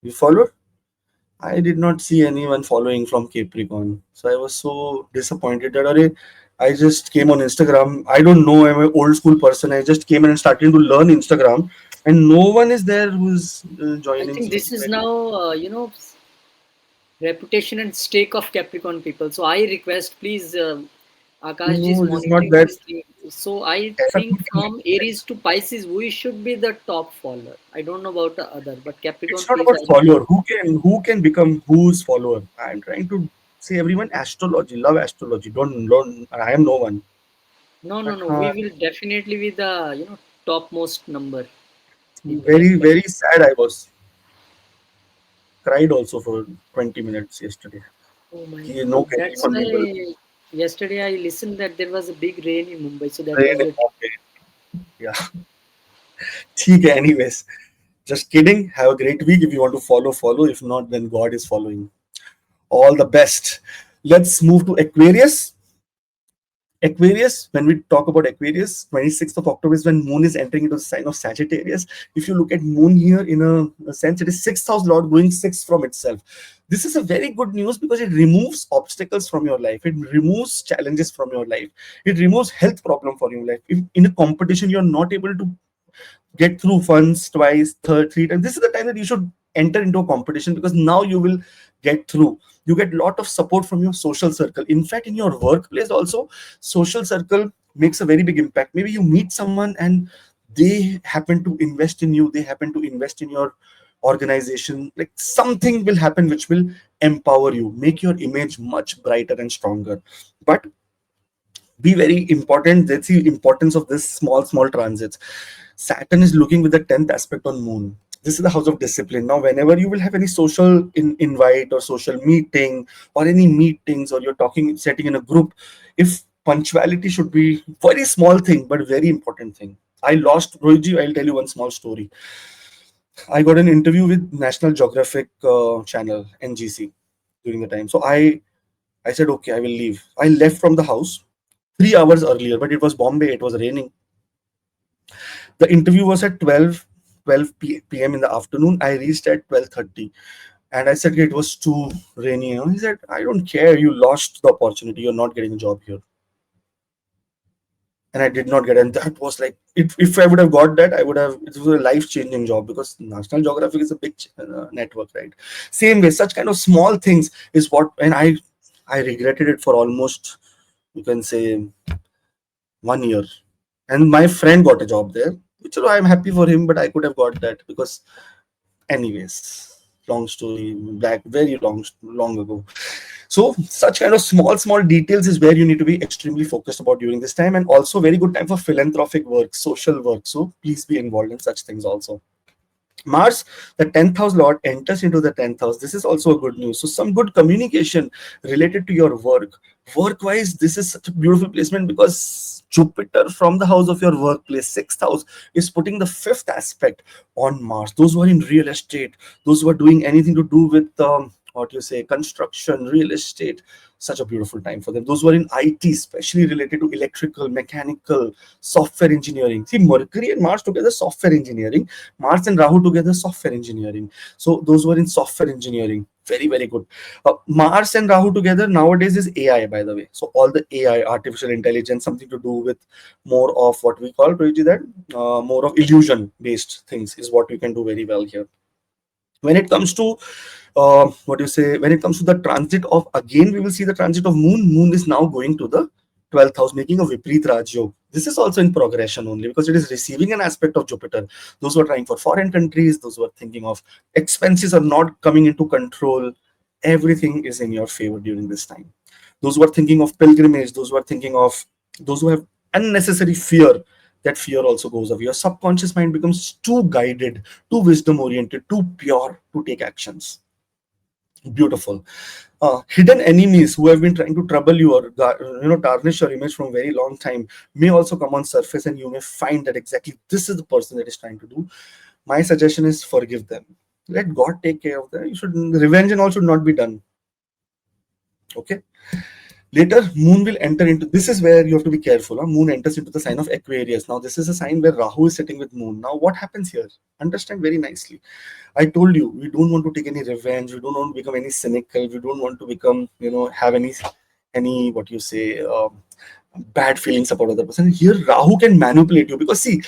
You followed? I did not see anyone following from Capricorn. So I was so disappointed that I just came on Instagram. I don't know, I'm an old school person. I just came in and started to learn Instagram, and no one is there who's I joining. think So this is very, now, reputation and stake of Capricorn people. So I request, please, Akash ji is no, it is not monitoring that. this thing. So I ऐसा think कुछ नहीं from Aries to Pisces, we should be the top follower. I don't know about the other, but Capricorn, It's not please, about I request. follower. Who can become whose follower? I'm trying to say everyone astrology, love astrology. Don't learn. I am no one. No, no, But no. We will definitely be the topmost number people like very Cap. very sad. I was cried also for 20 minutes yesterday. Oh my He no God, that's Capricorn people. why yesterday I listened that there was a big rain in Mumbai, so that Rain was in the. Bombay. Yeah. ठीक है. Anyways, just kidding. Have a great week. If you want to follow, follow. If not, then God is following. All the best. Let's move to Aquarius. Aquarius, when we talk about Aquarius, 26th of October is when Moon is entering into the sign of Sagittarius. If you look at Moon here in a sense, it is sixth house Lord going six from itself. This is a very good news because it removes obstacles from your life. It removes challenges from your life. It removes health problem for your life. If in a competition you're not able to get through once, twice, three times. This is the time that you should enter into a competition because now you will get through. You get a lot of support from your social circle. In fact, in your workplace also, social circle makes a very big impact. Maybe you meet someone and they happen to invest in you. They happen to invest in your organization. Like something will happen which will empower you, make your image much brighter and stronger. But be very important. That's the importance of this small transits. Saturn is looking with the 10th aspect on Moon. This is the house of discipline. Now, whenever you will have any social invite or social meeting or any meetings, or you're talking, setting in a group, if punctuality should be very small thing, but very important thing. I lost Rohitji. I'll tell you one small story. I got an interview with National Geographic channel NGC during the time. So I said, okay, I will leave. I left from the house 3 hours earlier, but it was Bombay. It was raining. The interview was at 12 p.m. in the afternoon. I reached at 12:30, and I said it was too rainy. He said, I don't care. You lost the opportunity. You're not getting a job here. And I did not get it. And that was like, if I would have got that, I would have, it was a life changing job because National Geographic is a big network, right? Same way, such kind of small things is what, and I regretted it for almost, you can say, 1 year. And my friend got a job there, which I'm happy for him, but I could have got that because, anyways, long story, back very long ago. So such kind of small details is where you need to be extremely focused about during this time, and also very good time for philanthropic work, social work. So please be involved in such things also. Mars, the 10th house Lord, enters into the 10th house. This is also a good news. So, some good communication related to your work. Work wise, this is such a beautiful placement because Jupiter from the house of your workplace, sixth house, is putting the fifth aspect on Mars. Those who are in real estate, those who are doing anything to do with what you say, construction, real estate, such a beautiful time for them. Those who are in IT, especially related to electrical, mechanical, software engineering. See, Mercury and Mars together, software engineering. Mars and Rahu together, software engineering. So those who are in software engineering, very good. Mars and Rahu together nowadays is AI, by the way. So all the AI, artificial intelligence, something to do with more of what we call, Rohit, that more of illusion based things is what we can do very well here. When it comes to what you say, when it comes to the transit of, again we will see the transit of Moon is now going to the 12th house, making a Viprit Raj Yog. This is also in progression only because it is receiving an aspect of Jupiter. Those who are trying for foreign countries, those who are thinking of expenses are not coming into control, everything is in your favor during this time. Those who are thinking of pilgrimage, those who are thinking of, those who have unnecessary fear, that fear also goes away. Your subconscious mind becomes too guided, too wisdom oriented, too pure to take actions. Beautiful. Hidden enemies who have been trying to trouble you or tarnish your image from a very long time may also come on surface, and you may find that exactly this is the person that is trying to do. My suggestion is forgive them. Let God take care of them. You should revenge and all should not be done. Okay. Later, Moon will enter into, this is where you have to be careful. Moon enters into the sign of Aquarius. Now, this is a sign where Rahu is sitting with Moon. Now, what happens here? Understand very nicely. I told you, we don't want to take any revenge. We don't want to become any cynical. We don't want to become, have any what you say, bad feelings about other person. Here, Rahu can manipulate you because see,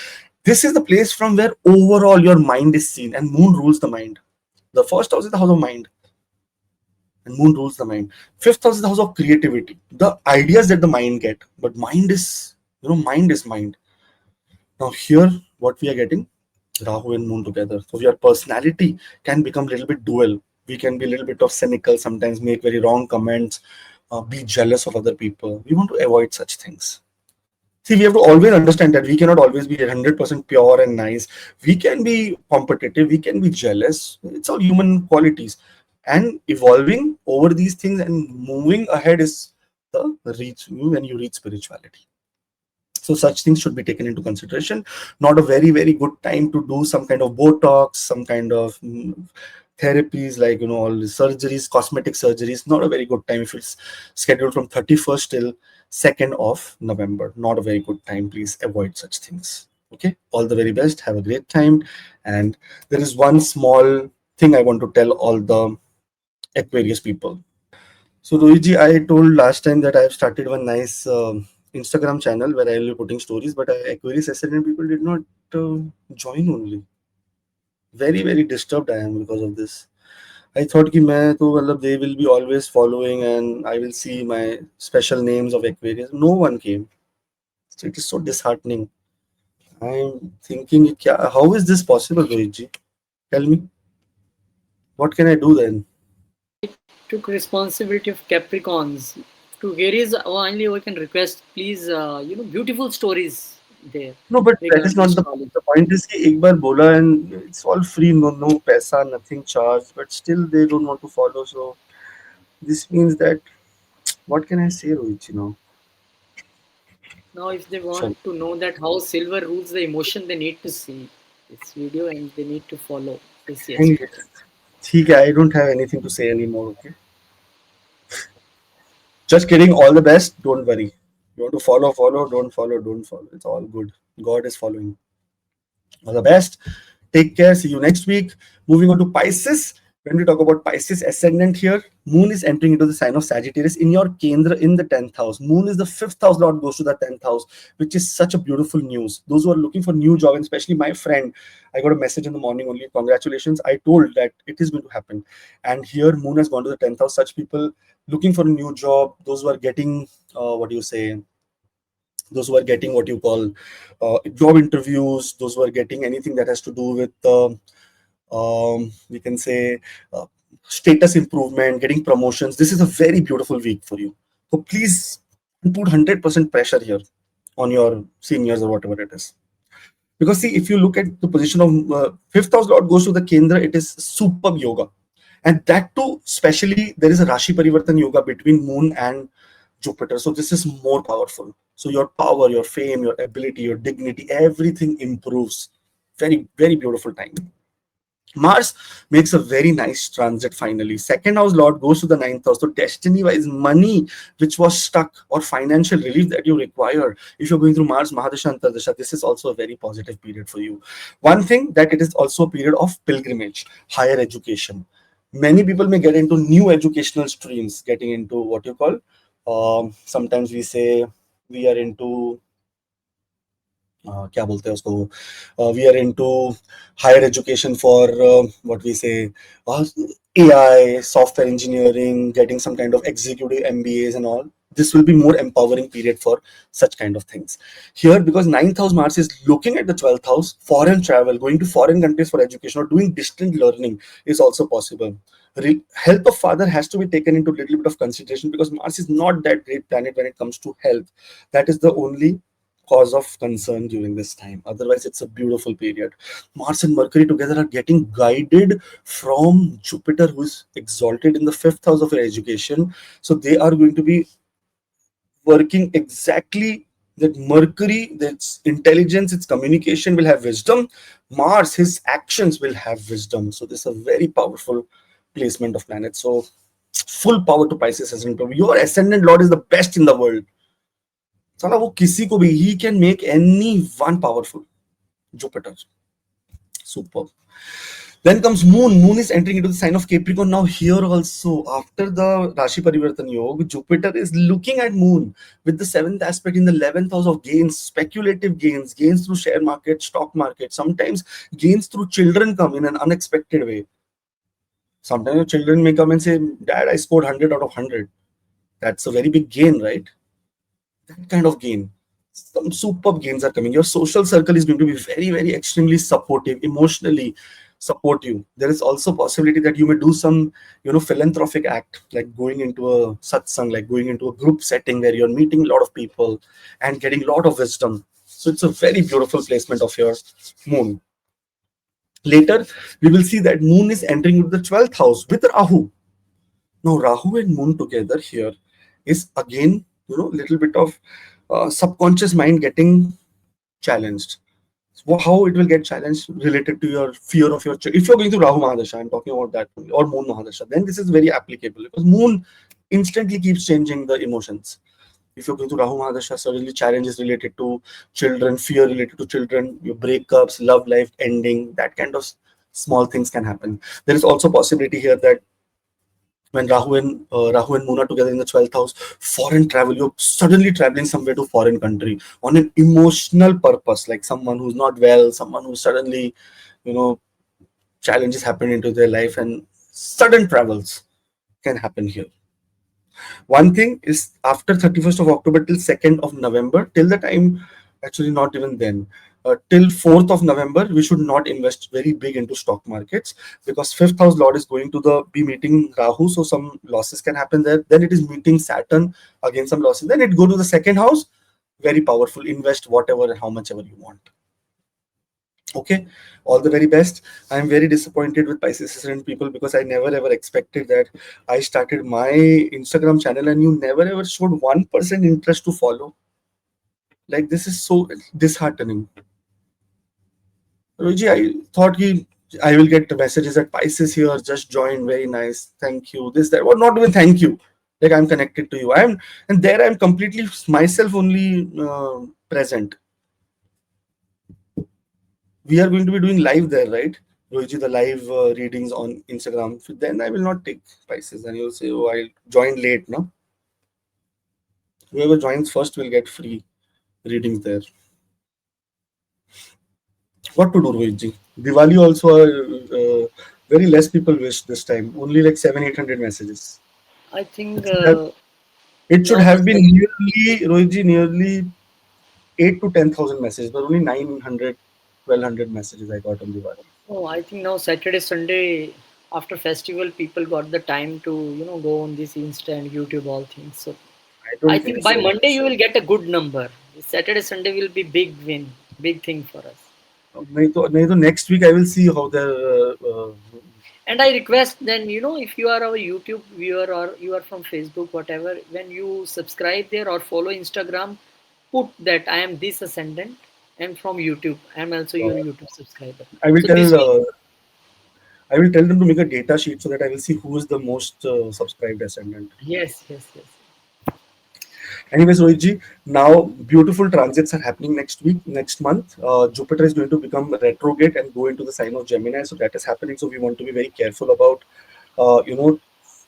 this is the place from where overall your mind is seen, and Moon rules the mind. The first house is the house of mind, and Moon rules the mind. Fifth house is the house of creativity, the ideas that the mind get. But mind is, mind is mind. Now here, what we are getting, Rahu and Moon together. So your personality can become a little bit dual. We can be a little bit of cynical, sometimes make very wrong comments, be jealous of other people. We want to avoid such things. See, we have to always understand that we cannot always be 100% pure and nice. We can be competitive, we can be jealous. It's all human qualities. And evolving over these things and moving ahead is the reach when you reach spirituality. So such things should be taken into consideration. Not a very, very good time to do some kind of Botox, some kind of therapies like, all the surgeries, cosmetic surgeries. Not a very good time if it's scheduled from 31st till 2nd of November. Not a very good time. Please avoid such things. Okay. All the very best. Have a great time. And there is one small thing I want to tell all the Aquarius people. So Rohitji, I told last time that I have started one nice Instagram channel where I will be putting stories, but Aquarius Ascendant people did not join only. Very, very disturbed I am because of this. I thought कि मैं तो मतलब they will be always following and I will see my special names of Aquarius. No one came. So it is so disheartening. I'm thinking, how is this possible, Rohitji? Tell me, what can I do then? Took responsibility of Capricorns. To Gary's only we can request, please, beautiful stories there No, but that is regarding not the astrology. point. The point is कि एक बार बोला and it's all free, no paisa, nothing charged, but still they don't want to follow. So this means that what can I say, Rohit? Now, if they Sorry. want to know that how silver rules the emotion, they need to see this video and they need to follow this Thank Astro. you. ठीक है, I don't have anything to say anymore. Okay. Just kidding. All the best. Don't worry. You want to follow, follow. Don't follow, don't follow. It's all good. God is following. All the best. Take care. See you next week. Moving on to Pisces. When we talk about Pisces ascendant here, Moon is entering into the sign of Sagittarius in your Kendra in the 10th house. Moon is the 5th house lord, goes to the 10th house, which is such a beautiful news. Those who are looking for new job, and especially my friend, I got a message in the morning only. Congratulations. I told that it is going to happen. And here, Moon has gone to the 10th house. Such people looking for a new job, those who are getting, what do you say? Those who are getting what you call job interviews, those who are getting anything that has to do with we can say uh, status improvement, getting promotions. This is a very beautiful week for you. So please put 100% pressure here on your seniors or whatever it is. Because see, if you look at the position of fifth house lord goes to the Kendra, it is superb yoga. And that too, especially there is a Rashi Parivartan yoga between Moon and Jupiter. So this is more powerful. So your power, your fame, your ability, your dignity, everything improves. Very, very beautiful time. Mars makes a very nice transit finally. Second house lord goes to the ninth house. So destiny wise, money which was stuck or financial relief that you require, if you're going through Mars Mahadasha and Tardasha, this is also a very positive period for you. One thing that it is also a period of pilgrimage, higher education. Many people may get into new educational streams, getting into what you call, sometimes we say we are into क्या बोलते हैं उसको we are into higher education for what we say AI, software engineering, getting some kind of executive MBAs and all. This will be more empowering period for such kind of things. Here, because ninth house Mars is looking at the 12th house, foreign travel, going to foreign countries for education or doing distant learning is also possible. Health of father has to be taken into a little bit of consideration because Mars is not that great planet when it comes to health. That is the only cause of concern during this time. Otherwise, it's a beautiful period. Mars and Mercury together are getting guided from Jupiter, who is exalted in the fifth house of your education. So they are going to be working exactly that. Mercury, its intelligence, its communication will have wisdom. Mars, his actions will have wisdom. So this is a very powerful placement of planets. So full power to Pisces ascendant. Your ascendant lord is the best in the world. साला वो किसी को भी, he can make anyone powerful. Jupiter, super. Then comes Moon. Moon is entering into the sign of Capricorn. Now here also, after the Rashi Parivartan Yoga, Jupiter is looking at Moon with the seventh aspect in the 11th house of gains, speculative gains, gains through share market, stock market. Sometimes gains through children come in an unexpected way. Sometimes your children may come and say, Dad, I scored 100 out of 100. That's a very big gain, right? That kind of gain. Some superb gains are coming. Your social circle is going to be very, very extremely supportive, emotionally supportive. There is also possibility that you may do some, philanthropic act, like going into a satsang, like going into a group setting where you're meeting a lot of people and getting a lot of wisdom. So it's a very beautiful placement of your moon. Later, we will see that moon is entering into the 12th house with Rahu. Now, Rahu and moon together here is again, little bit of subconscious mind getting challenged. So how it will get challenged related to your fear of your child. If you're going to Rahu Mahadasha, I'm talking about that, or Moon Mahadasha, then this is very applicable because Moon instantly keeps changing the emotions. If you're going to Rahu Mahadasha, suddenly challenges related to children, fear related to children, your breakups, love life ending, that kind of small things can happen. There is also possibility here that when Rahu and Moon are together in the 12th house, foreign travel, you're suddenly traveling somewhere to foreign country on an emotional purpose, like someone who's not well, someone who suddenly, you know, challenges happen into their life, and sudden travels can happen here. One thing is after 31st of October till 2nd of November, till the time, actually not even then, till 4th of November, we should not invest very big into stock markets because 5th house Lord is going to the be meeting Rahu, so some losses can happen there. Then it is meeting Saturn, again some losses. Then it go to the second house, very powerful. Invest whatever and how much ever you want. Okay, all the very best. I'm very disappointed with Pisces ascendant people because I never ever expected that. I started my Instagram channel and you never ever showed 1% interest to follow. Like, this is so disheartening. Roji, I thought I will get messages that Pisces here just joined, very nice, thank you, this, that. Well, not even thank you. Like, I'm connected to you. And there I'm completely myself only present. We are going to be doing live there, right? Rohiji, the live readings on Instagram. So then I will not take Pisces. And you'll say, oh, I joined late, no? Whoever joins first will get free readings there. What to do, Rohiji? Diwali also, very less people wish this time. Only like 700-800 messages. I think It should have, it should now the have been nearly, Rohiji, nearly 8 to 10,000 messages, but only 900, 1,200 messages I got on Diwali. oh, I think now Saturday, Sunday after festival, people got the time to go on this Insta and YouTube all things. So I I don't think think by so. Monday you will get a good number. Saturday, Sunday will be big win, big thing for us. नहीं तो next week I will see how their And I request then, if you are our YouTube viewer or you are from Facebook, whatever, when you subscribe there or follow Instagram, put that I am this ascendant and from YouTube. I am also your YouTube subscriber. I will So this tell will, I will tell them to make a data sheet so that I will see who is the most subscribed ascendant. yes, yes, yes. Anyways, Rohit, now beautiful transits are happening next week, next month. Jupiter is going to become retrograde and go into the sign of Gemini. So that is happening. So we want to be very careful about, uh, you know,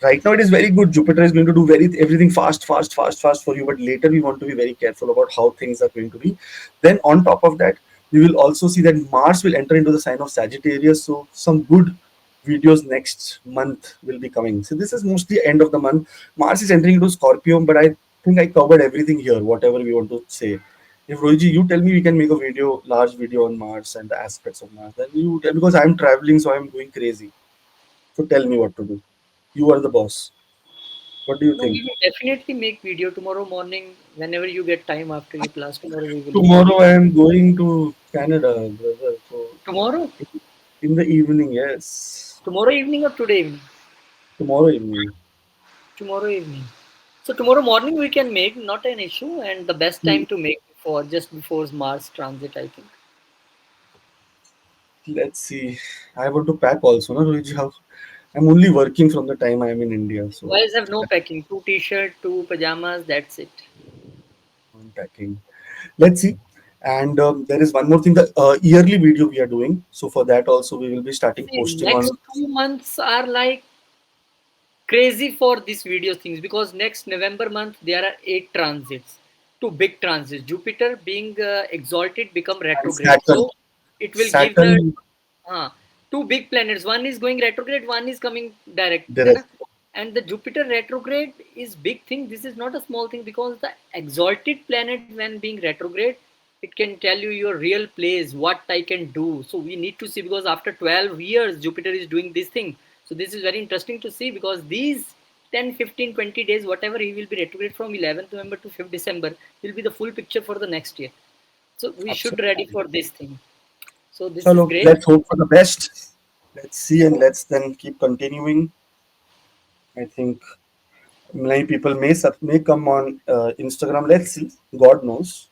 right now it is very good. Jupiter is going to do everything fast, fast, fast, fast for you. But later we want to be very careful about how things are going to be. Then on top of that, we will also see that Mars will enter into the sign of Sagittarius. So some good videos next month will be coming. So this is mostly end of the month. Mars is entering into Scorpio, but I think I covered everything here, whatever we want to say. If Rohiji, you tell me we can make a video, large video on Mars and the aspects of Mars, then you tell, because I'm traveling, so I'm going crazy. So tell me what to do. You are the boss. What do you No, think? we will definitely make video tomorrow morning. Whenever you get time after your class, tomorrow we will make Tomorrow video. I am going to Canada, brother. So Tomorrow? in the evening, yes. Tomorrow evening or today evening? Tomorrow evening. Tomorrow evening. So tomorrow morning we can make, not an issue, and the best Hmm. time to make before just before Mars transit, I think. Let's see. I have to pack also, no, Rohit? I'm only working from the time I'm in India, so Boys have no packing. Two t-shirt, two pajamas. That's it. I'm packing. Let's see. And there is one more thing, the yearly video we are doing. So for that also, we will be starting See, posting on. next 2 months are like crazy for these video things because next November month there are 8 transits, two big transits. Jupiter being exalted become And retrograde, Saturn. so it will give the Saturn two big planets. One is going retrograde, one is coming direct. है direct. ना? And the Jupiter retrograde is big thing. This is not a small thing because the exalted planet when being retrograde, it can tell you your real place, what I can do. So we need to see because after 12 years Jupiter is doing this thing. So this is very interesting to see because these 10, 15, 20 days, whatever he will be retrograde from 11th November to 5th December, will be the full picture for the next year. So we should ready Absolutely. for this thing. So this is Chalo, great. let's hope for the best. Let's see and let's then keep continuing. I think many people may come on Instagram. Let's see. God knows.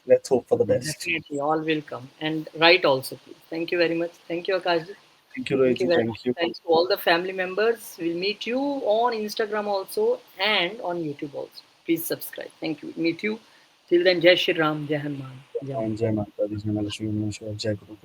Let's hope for the best. Definitely, all will come. And write also, please. Thank you very much. Thank you, Akashji. Thank you, Thank you Rohit. very much. Thank you. Thanks to all the family members. We'll meet you on Instagram also and on YouTube also. Please subscribe. Thank you. Meet you. Till then, Jai Shri Ram, Jai Hanuman, Jai And Mata. Jai Mata Di, Jai Malakshmi, Jai Guru.